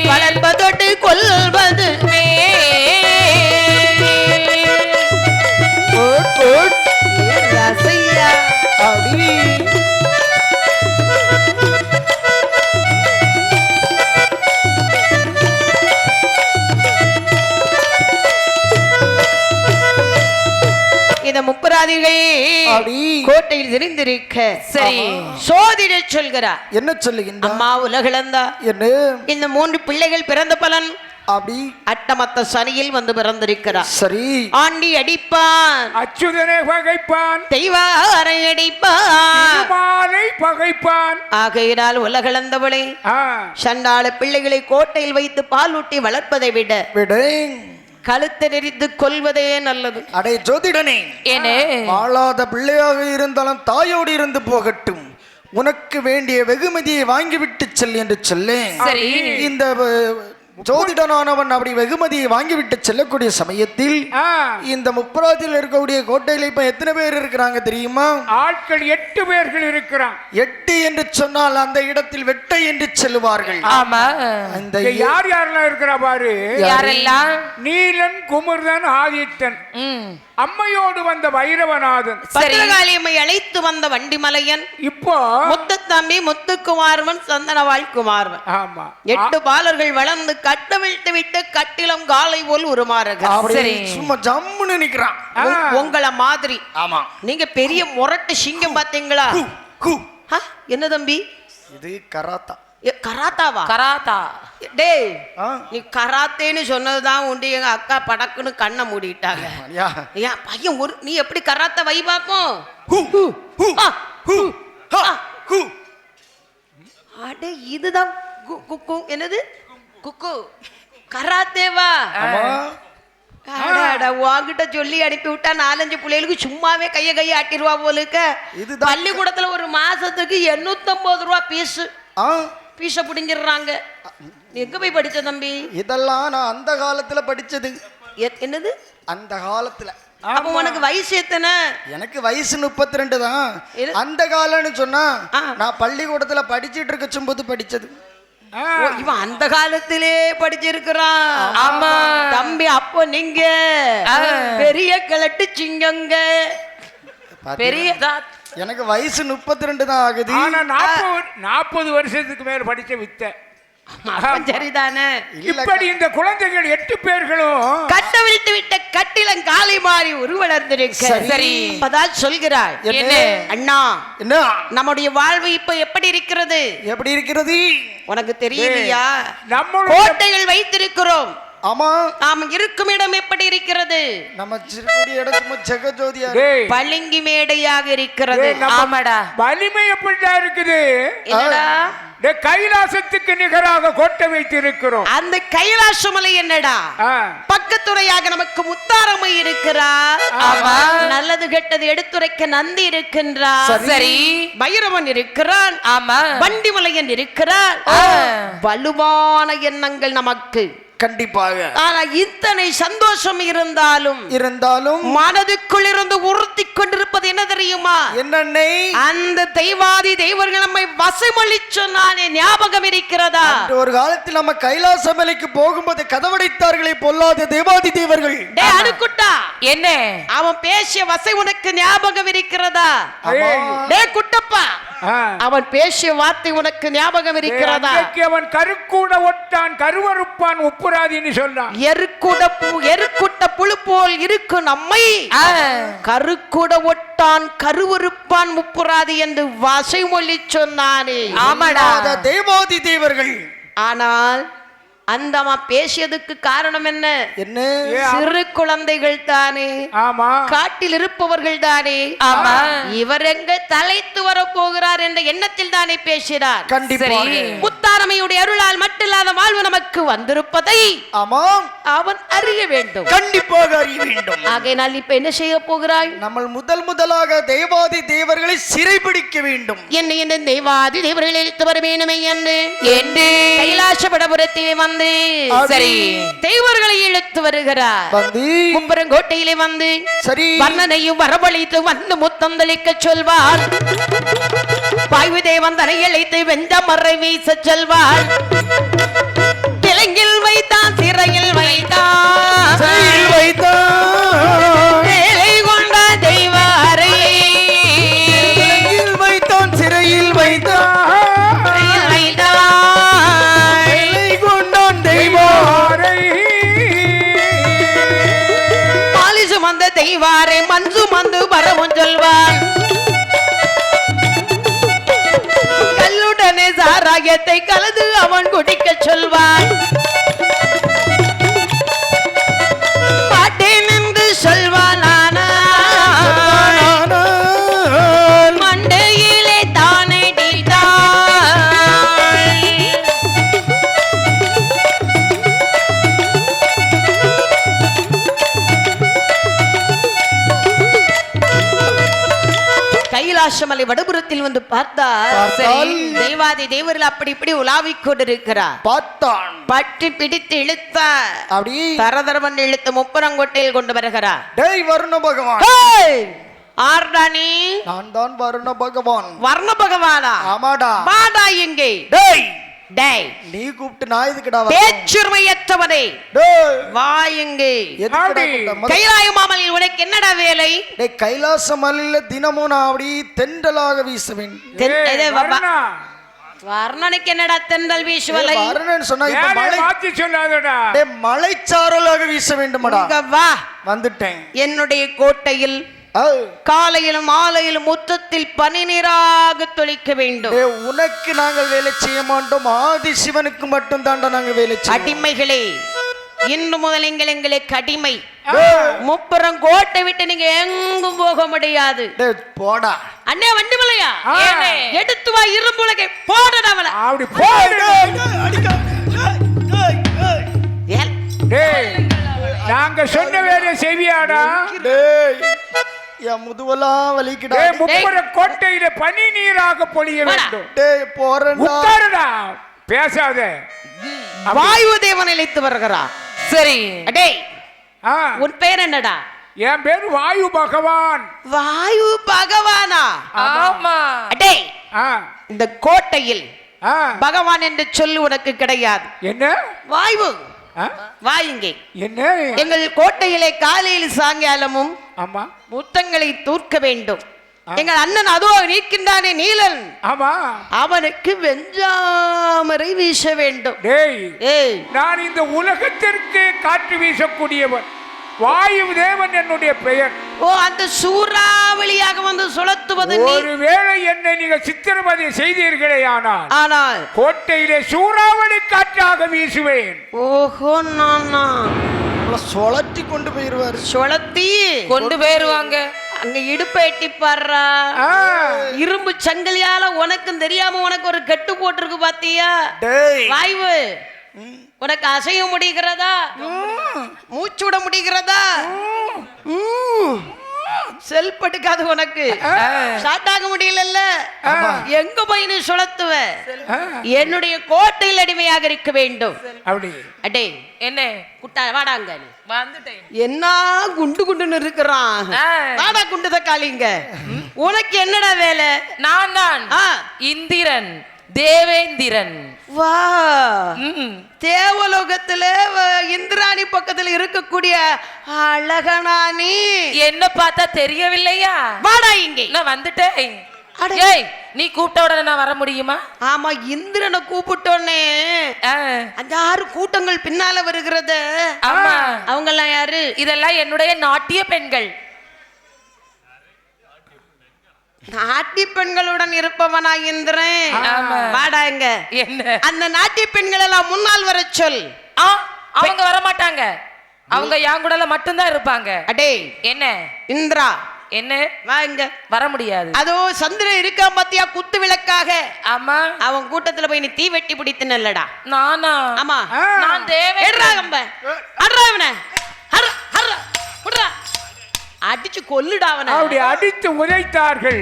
வளர்ப்பதோடு கொல்வதுவே ரசையா அடி இந்த முப்பராதிகள் அடி கோட்டையில் தெரிந்திருக்க சரி. சோதிட சொல்கிறார். என்ன சொல்லுகின்ற அம்மா உலகளந்தா என்ன இந்த 3 பிள்ளைகள் பிறந்த பலன் அப்படி அட்டமத்த சனியில் வந்து பிறந்திருக்கிறார். சரி. ஆண்டி அடிப்பான் அச்சுதனை பகைப்பான் தெய்வாரை அடிப்பான் திருமாலை பகைப்பான். ஆகையினால் உலகளந்தவளை ஆ, சண்டாள பிள்ளைகளை கோட்டையில் வைத்து பாலூட்டி வளர்ப்பதை விட விடு. கழுத்தை நெறித்து கொல்வதே நல்லது. அடே ஜோதிடனே, ஏனே வாழாத பிள்ளையாக இருந்தாலும் தாயோடு இருந்து போகட்டும், உனக்கு வேண்டிய வெகுமதியை வாங்கிவிட்டு செல் என்று சொல்லேன். சரி. இந்த ஜோதிடனானவன் அப்படி வெகுமதியை வாங்கிவிட்டு செல்லக்கூடிய சமயத்தில் ஆ, இந்த முப்பராதியில் இருக்கக்கூடிய கோட்டையில இப்ப எத்தனை பேர் இருக்கிறாங்க தெரியுமா? ஆட்கள் 8 பேர்கள் இருக்கிறான். 8 என்று சொன்னால் அந்த இடத்தில் வெட்டை என்று சொல்லுவார்கள். ஆமா. இந்த இங்க யார் யாரெல்லாம் இருக்கிறா பாரு. யாரெல்லாம்? நீலன், குமர்தன், ஆதித்தன், அம்மையோடு வந்த வைரவநாதன், பத்திரகாளியம்மை அழைத்து வந்த வண்டிமலையன், இப்போ முத்துத்தம்பி முத்துக்குமார்வன், சந்தனவாள் குமார்வன், ஆமா 8 பாலர்கள் வளர்ந்து கட்டவிழ்த்து விட்டு கட்டிலம் காலை போல் உருமாறுகிறார். அப்படி சரி. சும்மா ஜம்முன்னு நிக்கிறான். உங்கள மாதிரி ஆமா. நீங்க பெரிய முரட்டு சிங்கம் பாத்தீங்களா? கு, கு. ஆ, என்ன தம்பி இது கராத்தா. கராத்தாவா? கராத்தா. டேய், ஆ. நீ கராத்தேன்னு சொன்னதுதான் உண்டு. எங்க அக்கா படக்குன்னு கண்ணை மூடிட்டாங்க. யா. ஏன் பையன் ஒரு நீ எப்படி கராத்தா வை பாப்போம்? ஹு, ஹு, ஆ, ஹு, ஹா, ஹு. அடே இதுதான் குக்கு. என்னது குக்கு? கராத்தேவா? ஆமா. வாங்கிட்ட சொல்லி அனுப்பி விட்டா 4-5 பிள்ளைகளுக்கு சும்மாவே கைய ஆட்டிடுவா போலுக்க. இதுதான் பள்ளிக்கூடத்துல ஒரு மாசத்துக்கு 850 ரூபா ஆ. பீஸ பிடிங்கிடுறாங்க. எங்க போய் படிச்ச தம்பி? இதெல்லாம் நான் அந்த காலத்துல படிச்சது. என்னது அந்த காலத்துல. அப்ப உனக்கு வயசு எத்தனை? எனக்கு வயசு 32 தான். இரு. அந்த காலம்னு சொன்னா ஆ. நான் பள்ளிக்கூடத்துல படிச்சிட்டு இருக்கும் போது படிச்சது. ஆ, ஓ, இவன் அந்த காலத்திலே படிச்சிருக்கிறான். ஆமா. தம்பி அப்போ நீங்க பெரிய கிழட்டு சிங்கங்க. பெரியதா. எனக்கு வயசு 32 தான் ஆகுது. ஆனா 40 வருஷத்துக்கு மேல படிச்ச வித்தை. சரிதானே? இப்படி இந்த குழந்தைகள் 8 பேர்களும் கட்டவிழ்த்து விட்ட கட்டிலங்காலை மாறி உருவளர்ந்திருக்க. சரி. அப்பதான் சொல்கிறாய், என்ன? அண்ணா, என்ன நம்முடைய வாழ்வு இப்ப எப்படி இருக்கிறது எப்படி இருக்கிறது? உனக்கு தெரியலையா? நம்மளுடைய கோட்டைகள் வைத்திருக்கிறோம். ஆமா, நாம் இருக்கும் இடம் எப்படி இருக்கிறது? நம்ம சிறுகுடி இடத்துல ஜெகஜோதியா டேய், பளிங்கு மேடையாக இருக்கிறது. டேய், நம்ம ஆமாடா. வலிமை எப்படிடா இருக்குது? என்னடா டேய், கைலாசத்துக்கு நிகராக கோட்டை வைத்திருக்கிறோம். அந்த கைலாசமலை என்னடா? ஆ. பக்கத்துறையாக நமக்கு முத்தாரம்மை இருக்கிறார். ஆமா. நல்லது கெட்டது எடுத்துரைக்க நந்தி இருக்கின்றார். சரி. பைரவன் இருக்கிறான். ஆமா. வண்டிமலையன் இருக்கிறார். வலுவான எண்ணங்கள் நமக்கு. கண்டிப்பாக. ஆனா இத்தனை சந்தோஷம் இருந்தாலும் மனதுக்குள் இருந்து உறுத்தி கொண்டிருப்பது என்ன தெரியுமா? என்னண்ணே? அந்த தெய்வாதி தெய்வர்கள் நம்மை வசமொழி சொன்னானே, ஞாபகம் இருக்கிறதா? ஒரு காலத்தில் நம்ம கைலாச மலைக்கு போகும்போது கதவடைத்தார்களே பொல்லாத தேவாதி தேவர்கள். டேய் அணுக்குட்டா, என்ன? அவன் பேசிய வசை உனக்கு ஞாபகம் இருக்கிறதா? டேய் குட்டப்பா, அவன் பேசிய வார்த்தை உனக்கு ஞாபகம் இருக்கிறதா? அவன் கருக்கூட ஒட்டான் கருவறுப்பான் உப்புராதின்னு சொன்னான். எருக்குட்ட புழு போல் இருக்கு நம்மை கருக்குட ஒட்டான் கருவறுப்பான் முப்புராதி என்று வசைமொழி சொன்னானே. ஆமாடா. தேவாதி தேவர்கள். ஆனால் அந்த பேசியதுக்கு காரணம் என்ன? என்ன? சிறு குழந்தைகள் தானே. ஆமா. காட்டில் இருப்பவர்கள் தானே. ஆமா. இவர் எங்க தலைத்து வர போகிறார் என்ற எண்ணத்தில் தானே பேசுகிறார். கண்டிப்பாக. முத்தாரமையுடைய அருளால் மட்டில்லாத வாழ்வு நமக்கு வந்திருப்பதை ஆமாம், அவன் அறிய வேண்டும். கண்டிப்பாக அறிய வேண்டும். ஆகையினால் இப்ப என்ன செய்ய போகிறாய்? நம்ம முதலாக தேவாதி தேவர்களை சிறைபிடிக்க வேண்டும். என்னை இந்த தெய்வாதி தேவர்கள் இழுத்து வர வேணுமே என்று கைலாசபடபுரத்திலே வந்து சரி தெய்வர்களை இழுத்து வருகிறார். வந்து கும்பரங்கோட்டையிலே வந்து சரி வண்ணனையும் வரவழைத்து வந்து முத்தந்தளிக்க சொல்வாள். வாயு தேவன் தனை அழைத்து வெஞ்ச மறை வீச சொல்வாள். கிழங்கில் வைத்தான், சிறையில் வைத்தான், சிறையில் வைத்தான், வேலை கொண்ட தெய்வாரை வைத்தான், சிறையில் வைத்தான், தெய்வாரை மஞ்சு மந்து வரவும் சொல்வார். கல்லுடனே சாராயத்தை கலந்து அவன் குடிக்க சொல்வான். பாட்டேன் என்று சொல்வான். மண்டையிலே தானே கைலாசமலை வடபுறத்தில் வந்து பார்த்தார். தெய்வாதி தேவர்கள் அப்படி இப்படி உலாவிக் கொண்டிருக்கிறார். பார்த்தான், பற்றி பிடித்து இழுத்தார். அப்படி தரதரவன் இழுத்து முப்பரங்கோட்டையில் கொண்டு வருகிறார். டேய் வருண பகவான், ஆர்டானி, நான் தான் வருண பகவான். வர்ண பகவானா? ஆமாடா. வாடா இங்கே. டேய் டேய், நீ கூப்பிட்டு நான் எதுக்குடா வரேன்? பேச்சுரிமையற்றவனே, டேய் வா இங்கே. எதுக்குடா கூப்பிட்ட? கைலாய மாமலையில் உனக்கு என்னடா வேலை? டேய் கைலாச மலையில தினமும் நான் அப்படி தென்றலாக வீசுவேன். வர்ணனுக்கு என்னடா தென்றல் வீசுவலை? வர்ணன் சொன்னா இப்ப மலை மாத்தி சொல்லாதடா. டேய் மலைச்சாரலாக வீச வேண்டும்டா. இங்க வா. வந்துட்டேன். என்னுடைய கோட்டையில் காலையிலும் மாலையிலும் முத்தத்தில் பனி நீராக தொளிக்க வேண்டும். உனக்கு நாங்கள் வேலை செய்ய மாட்டோம், ஆதி சிவனுக்கு மட்டும் தாண்டா நாங்கள் வேலை செய்ய. அடிமைகளே, இன்று முதல் எங்களுக்கு அடிமை. முப்புறம் கோட்டை விட்டு நீங்க எங்கும் போக முடியாது. போடா அண்ணே வண்டிமலையா, எடுத்து வா இரும்புலகை போடா. அப்படி போடு. நாங்க சொன்ன வேலை செய்வியாடா? என் முதுவெல்லாம் வலிக்குடா. முப்புற கோட்டையில பனி நீராக பொழிய வேண்டும். டேய் போறடா. பேசாத. வாயு தேவன் இழைத்து வருகிறார். சரி. டேய், உன் பேர் என்னடா? என் பேர் வாயு பகவான். வாயு பகவானா? ஆமா. டேய், இந்த கோட்டையில் பகவான் என்று சொல்லி உனக்கு கிடையாது. என்ன? வாயு வாயுங்கே. என்ன? எங்கள் கோட்டையிலே காலையில் சாயங்காலமும் ஆமா முத்தங்களை தூர்க்க வேண்டும். எங்கள் அண்ணன் அதோ நிற்கின்றானே நீலன், ஆமா, அவனுக்கு வெஞ்சாமரை வீச வேண்டும். டேய், நான் இந்த உலகத்திற்கு காற்று வீசக்கூடியவன், வாயு தேவன் என்னுடைய பெயர். ஓ, அந்த சூறாவளியாக வந்து சுழத்துவது நீ. ஒருவேளை என்னை நீங்க சித்திரவதை செய்தீர்களே ஆனால் கோட்டையிலே சூறாவளி காற்றாக வீசுவேன். ஓஹோ, நானா சுழட்டி கொண்டு போயிருவாரு. சுழத்தி கொண்டு போயிருவாங்க. அங்க இடுப்பை எட்டி பாடுறா, இரும்பு சங்கிலியால உனக்கும் தெரியாம உனக்கு ஒரு கட்டு போட்டிருக்கு பாத்தியா? வாய்வு, உனக்கு அசைய முடிகிறதா? மூச்சு விட முடிகிறதா? செல்ஃப் எடுக்காது உனக்கு, ஸ்டார்ட் ஆக முடியல. எங்க போய் நீ சுழத்துவ? என்னுடைய கோட்டையில் அடிமையாக இருக்க வேண்டும். அடே என்ன குட்டா வாடாங்க, வந்துட்டேன். என்ன குண்டு குண்டுன்னு இருக்கிறான். வாடா குண்டு தக்காளிங்க, உனக்கு என்னடா வேலை? நான் தான் இந்திரன், தேவேந்திரன். வா, தேவலோகத்துல இந்திராணி பக்கத்துல இருக்கக்கூடிய அழகனானி. என்ன பார்த்தா தெரியவில்லையா? வாடா இங்கே. நான் வந்துட்டேன். ஏய், நீ கூப்பிட்ட உடனே நான் வர முடியுமா? ஆமா, இந்திரனை கூப்பிட்டோன்னே 5-6 கூட்டங்கள் பின்னால வருகிறது. ஆமா, அவங்க எல்லாம் யாரு? இதெல்லாம் என்னுடைய நாட்டிய பெண்கள். நாட்டிய பெண்களுடன் இருப்பவனா இந்திரன்? வாடா இங்க. என்ன? அந்த நாட்டிய பெண்கள் எல்லாம் முன்னால் வர சொல். அவங்க வர மாட்டாங்க, அவங்க என் கூட மட்டும்தான் இருப்பாங்க. அடே என்ன இந்திரா, என்ன வாங்க. வர முடியாது. அதோ சந்திரன் இருக்கா பாத்தியா, குத்து விளக்காக. ஆமா, அவன் கூட்டத்துல போய் நீ தீ வெட்டி பிடித்து நல்லடா. நானா? ஆமா, நான் தேவே. அடிச்சு கொல்லுடா அவனை. அப்படி அடித்து உதைத்தார்கள்.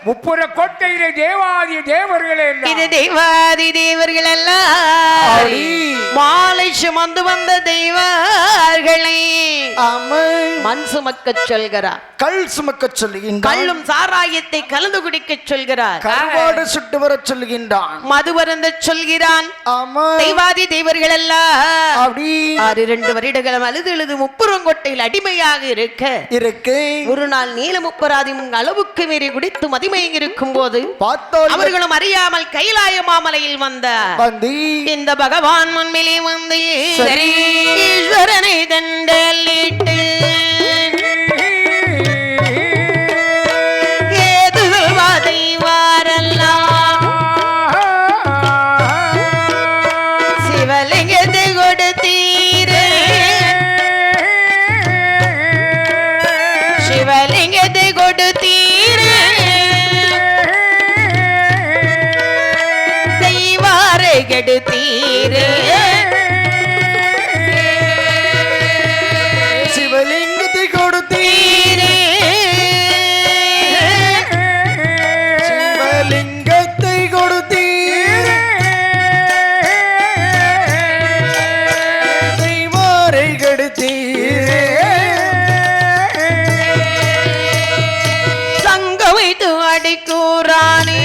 முப்புற கோட்டையிலே தேவாதி தேவர்களே, இது தேவாதி தேவர்கள் எல்லாம் மாலை சுமந்து வந்த தெய்வங்களை மண் சுமக்க சொல்கிறார், கல் சுமக்க சொல்லுகின்றான், கள்ளும் சாராயத்தை கலந்து குடிக்க சொல்கிறார், கருவாடு சுட்டு வர சொல்லுகின்றான், மது வருந்த சொல்கிறான். ஆமா, தெய்வாதி தேவர்கள் எல்லாம் அப்படி 6-2 வருடங்கள் அழுது முப்புறங்கொட்டையில் அடிமையாக இருக்கு. ஒரு நாள் நீல முப்பராதி அளவுக்கு மீறி குடித்து மதிமயங்கி இருக்கும் போது அவர்களும் அறியாமல் கைலாய மாமலையில் வந்த இந்த பகவான் முன்மிலே வந்து ஈஸ்வரனை தண்டலிட்டு ஏது சொல்வாதை வாரெல்லாம் சிவலிங்கத்தை கொடுத்தீரே, சிவலிங்கத்தை கொடுத்தீரே, தெய்வாரை கெடுத்தீரே, சிவலிங்கத்தை கொடுத்தீரே, சிவலிங்கத்தை கொடுத்தீரே, தெய்வாரை கெடுத்தீரே, சங்க வைத்து அடிக்கூறானே,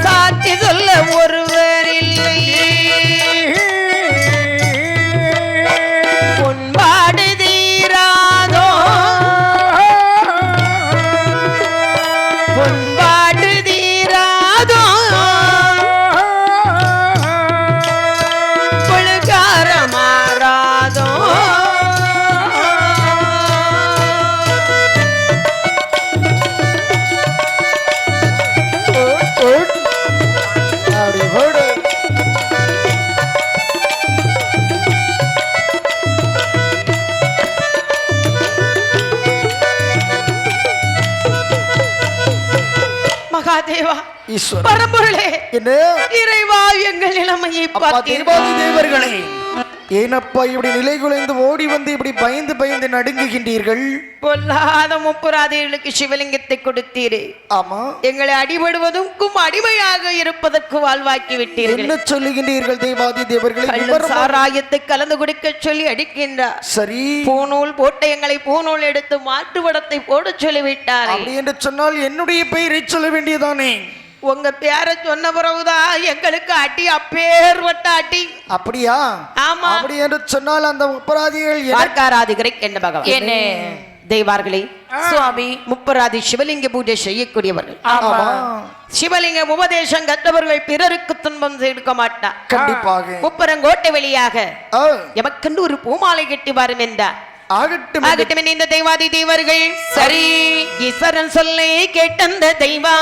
சாட்சி சொல்ல ஒருவர் இல்லை, பொன்பாடு தீராதோ, பொன்பாடு தீராதோ, புழுகார மாறாதோ. அப்படி போடு. மகாதேவா, ஈஸ்வரன், பரம்பொருளே, என்ன இறைவா, எங்கள் நிலைமையை அப்பா பார்த்தீர்கள். தேவாதி தேவர்களே, ஏனப்பா இப்படி நிலை குலைந்து ஓடி வந்து இப்படி பயந்து நடுங்குகின்றீர்கள்? பொல்லாத முப்புராதிகளுக்கு சிவலிங்கத்தை கொடுத்தீரே, ஆமா, எங்களை அடிபடுவதற்கும் அடிமையாக இருப்பதற்கு வாழ்வாக்கி விட்டீர்கள். என்ன சொல்லுகின்றீர்கள் தேவாதி தேவர்களே? கள்ளு சாராயத்தை கலந்து குடிக்க சொல்லி அடிக்கின்றார். சரி, பூநூல் போட்ட எங்களை பூநூல் எடுத்து மாற்று படத்தை போட சொல்லிவிட்டார். அப்படி என்று சொன்னால் என்னுடைய பெயரை சொல்ல வேண்டியதானே? உங்க பேரை சொன்ன பிறகுதான் எங்களுக்கு அடி, அப்பேர்வட்ட அடி. அப்படியா? ஆமா. அப்படி என்று சொன்னால் அந்த அபராதிகள் பார்க்காராதிகரை என்ன பகவான், என்ன தெய்வார்களே, சுவாமி முப்பராதி சிவலிங்க பூஜை செய்யக்கூடியவர்கள். ஆமா சிவலிங்க உபதேசம் கற்றவர்கள் பிறருக்கு துன்பம் சேர்க்க மாட்டார். கண்டிப்பாக முப்பரங்கோட்டை வழியாக ஆ, எமக்கென்று ஒரு பூமாலை கட்டி வரும் என்றார். ஆகட்டும் ஆகட்டும் இந்த தெய்வாதி தேவர்கள் சரி ஈஸ்வரன் சொல்லை கேட்டந்த தெய்வா,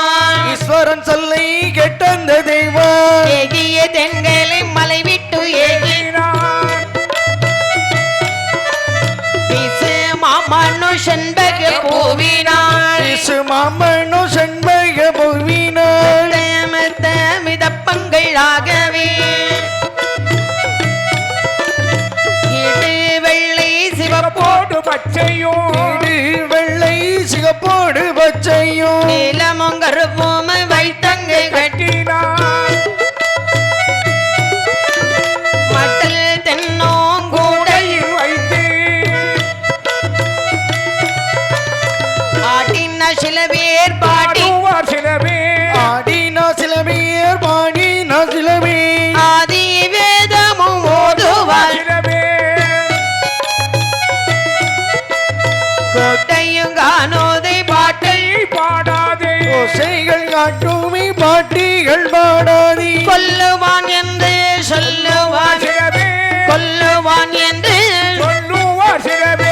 ஈஸ்வரன் சொல்லை கேட்டந்த தெய்வா, ஏகிய தென்களை மலை விட்டு ஏகி மாமனு செண்பக பூவினாள், மாமனு செண்பக பூவினாள், மிதப்பங்களாகவே இடு வெள்ளை சிவப்போடு பச்சையோ வெள்ளை சிகப்போடு பச்சையும் நீலமும் கருப்பும் வைத்தங்கை கட்டினார் மட்டல் தென்னோம் கூடையில் வைத்து ஆட்டின சில பேர் பாடி பாடுவார் சில பேர் ஆடினா சில பேர் பாடினா சில பேர் ஆதி வேதமும் ஓதுவார் சில பேர் கோட்டையும் காணோதை பாட்டை பாடாதே ஓசைகள் காட்டுமே பாட்டிகள் பாடாதி கொல்லுவான் என்று சொல்லுவான், சில பேர் கொல்லுவான் என்று சொல்லுவார் சில பேர்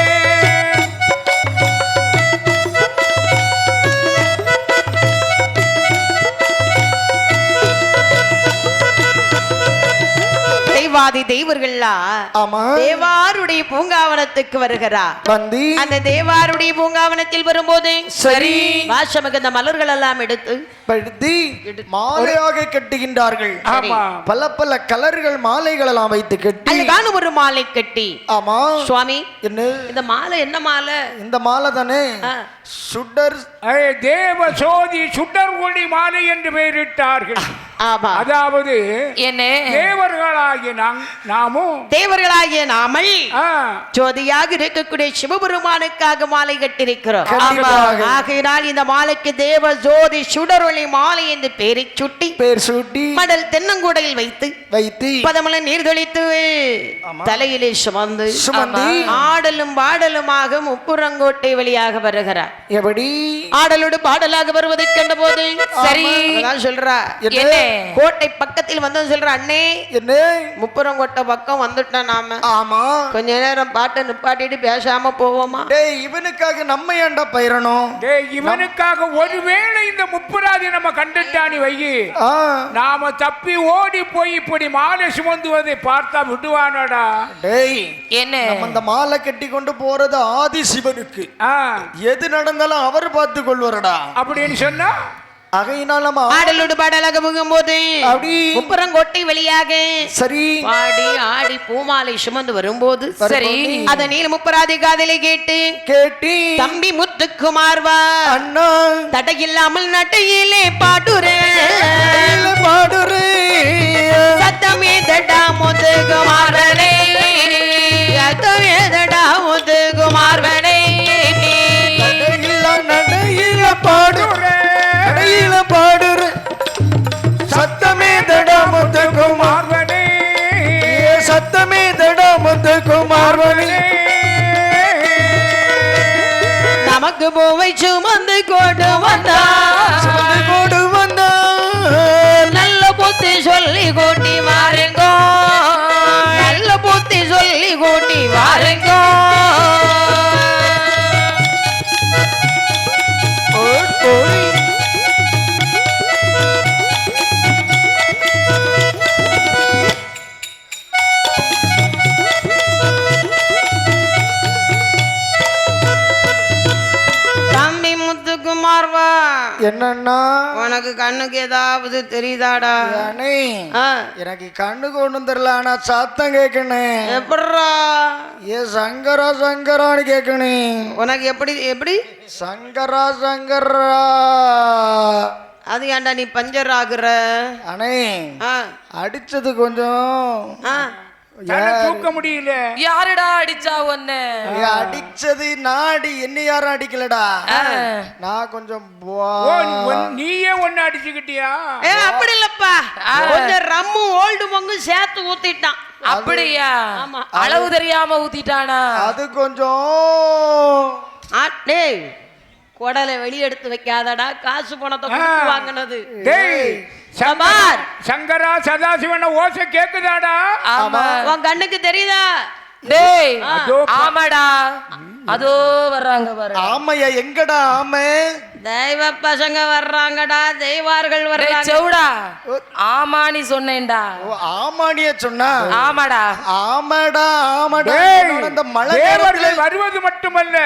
தெய்வாதி தெய்வர்களா ஆமா தேவாருடைய பூங்காவனத்துக்கு வருகிறா. வந்து அந்த தேவாருடைய பூங்காவனத்தில் வரும்போது சரி வாசமிகுந்த மலர்கள் எல்லாம் எடுத்து படுத்தி மாலையாக கட்டுகின்றார்கள். ஆமா பல பல கலர்கள் மாலைகள் எல்லாம் வைத்து கட்டி அழகான ஒரு மாலை கட்டி. ஆமா சுவாமி என்ன இந்த மாலை என்ன மாலை? இந்த மாலை தானே ஆ. சுடர் தேவ சோதி சுடர்கொடி மாலை என்று பெயரிட்டார்கள். ஆமா அதாவது என்ன தேவர்களாகிய நாமும் தேவர்களாகிய நாமல் ஆ, ஜோதியாக இருக்கக்கூடிய சிவபெருமானுக்காக மாலை கட்டிருக்கிறோம். கண்டிப்பாக. ஆகையினால் இந்த மாலைக்கு தேவ ஜோதி சுடரொளி மாலை என்று பெயரை சுட்டி பேர் சூட்டி மடல் தென்னங்கூடையில் வைத்து வைத்து பதமல நீர் தெளித்து தலையிலே சுமந்து சுமந்தி ஆடலும் பாடலுமாக முப்புறங்கோட்டை வழியாக வருகிறார். எப்படி ஆடலோடு பாடலாக வருவதை கண்ட போது சரி அதான் சொல்றா என்ன கோட்டை பக்கத்தில் வந்து சொல்ற அண்ணே என்ன முப்புறங்கோட்டை பக்கம் வந்துட்டோம் நாம ஆமா கொஞ்ச நேரம் பாட்டை நிப்பாட்டிட்டு பேசாம போவோமா? டேய் இவனுக்காக நம்ம ஏன்டா பயிரணும்? டேய், இவனுக்காக ஒருவேளை இந்த முப்புராதி நம்ம கண்டுட்டானி வைகி ஆ நாம தப்பி ஓடி போய் இப்படி மாலை சுமந்துவதை பார்த்தா விடுவானடா. டேய் என்ன நம்ம இந்த மாலை கட்டி கொண்டு போறது ஆதி சிவனுக்கு. ஆ, எது நடந்தாலும் அவர் பார்த்து கொள்வாரடா. அப்படின்னு சொன்னா ஆகையினால் நம்ம ஆடலோடு பாடலாக போகும்போது அப்படி முப்புறங்கோட்டை வழியாக சரி பாடி ஆடி பூமாலை சுமந்து வரும்போது சரி அத நீல முப்பராதி காதலை கேட்டு கேட்டி தம்பி முத்துக்குமார் வா அண்ணா தடையில்லாமல் நட்டையிலே பாடுறே பாடுறே சத்தமே தடா முத்துக்குமாரனே, சத்தமே தடா முத்துக்குமாரனே. நடையில பாடுறே நடையில பாடுறே சத்தமே தடா முத்துக்குமார் பார்வனே சத்தமே தடா முத்துக்குமார்வனே நமக்கு பூவை சுமந்து கொண்டு வந்தா கொடு வந்தா நல்ல புத்தி சொல்லி கூட்டி வாருங்கோ, நல்ல புத்தி சொல்லி கூட்டி வாருங்கோ. தம்பி முத்துக்குமார் வா, என்னன்னா உனக்கு கண்ணுக்கு ஏதாவது தெரியுதாடா? அண்ணே, ஆ, எனக்கு கண்ணுக்கு ஒண்ணும் தெரியல ஆனா சத்தம் கேட்கணும். எப்படிரா? ஏ சங்கரா சங்கரான்னு கேட்கணும். உனக்கு எப்படி எப்படி சங்கரா சங்கரா அது ஏன்டா நீ பஞ்சர் ஆகுற? அண்ணே ஆ, அடிச்சது கொஞ்சம் ஆ, தலை தூக்க முடியல. யாருடா அடிச்சா ஒன்னு அடிச்சது நாடி என்ன யாரும் அடிக்கலடா. நான் கொஞ்சம் நீயே ஒன்னு அடிச்சுக்கிட்டியா? ஏ அப்படி இல்லப்பா, கொஞ்சம் ரம்மு ஓல்டு மங்கும் சேர்த்து ஊத்திட்டான். அப்படியா ஆமா. அளவு தெரியாம ஊத்திட்டானா? அது கொஞ்சம் டேய் குடலை வெளியெடுத்து வைக்காதடா, காசு பணத்தை கொடுத்து வாங்கினது. டேய் சபார் சங்கரா சதாசிவன ஓசை கேக்குதாடா? ஆமா. உன் கண்ணுக்கு தெரியுதா? டேய் அதோ ஆமாடா, அதோ வர்றாங்க பாரு. ஆமையா, எங்கடா ஆமை? தெய்வ பசங்க வர்றாங்கடா, தெய்வார்கள் டேய் வர்றாங்க. செவுடா, ஆமான்னு சொன்னேன்டா. ஓ, ஆமாடிய சொன்னா? ஆமாடா. ஆமாடா ஆமாடா. டேய், அந்த மழை தேவர்கள் நேரத்துல வருவது மட்டுமல்ல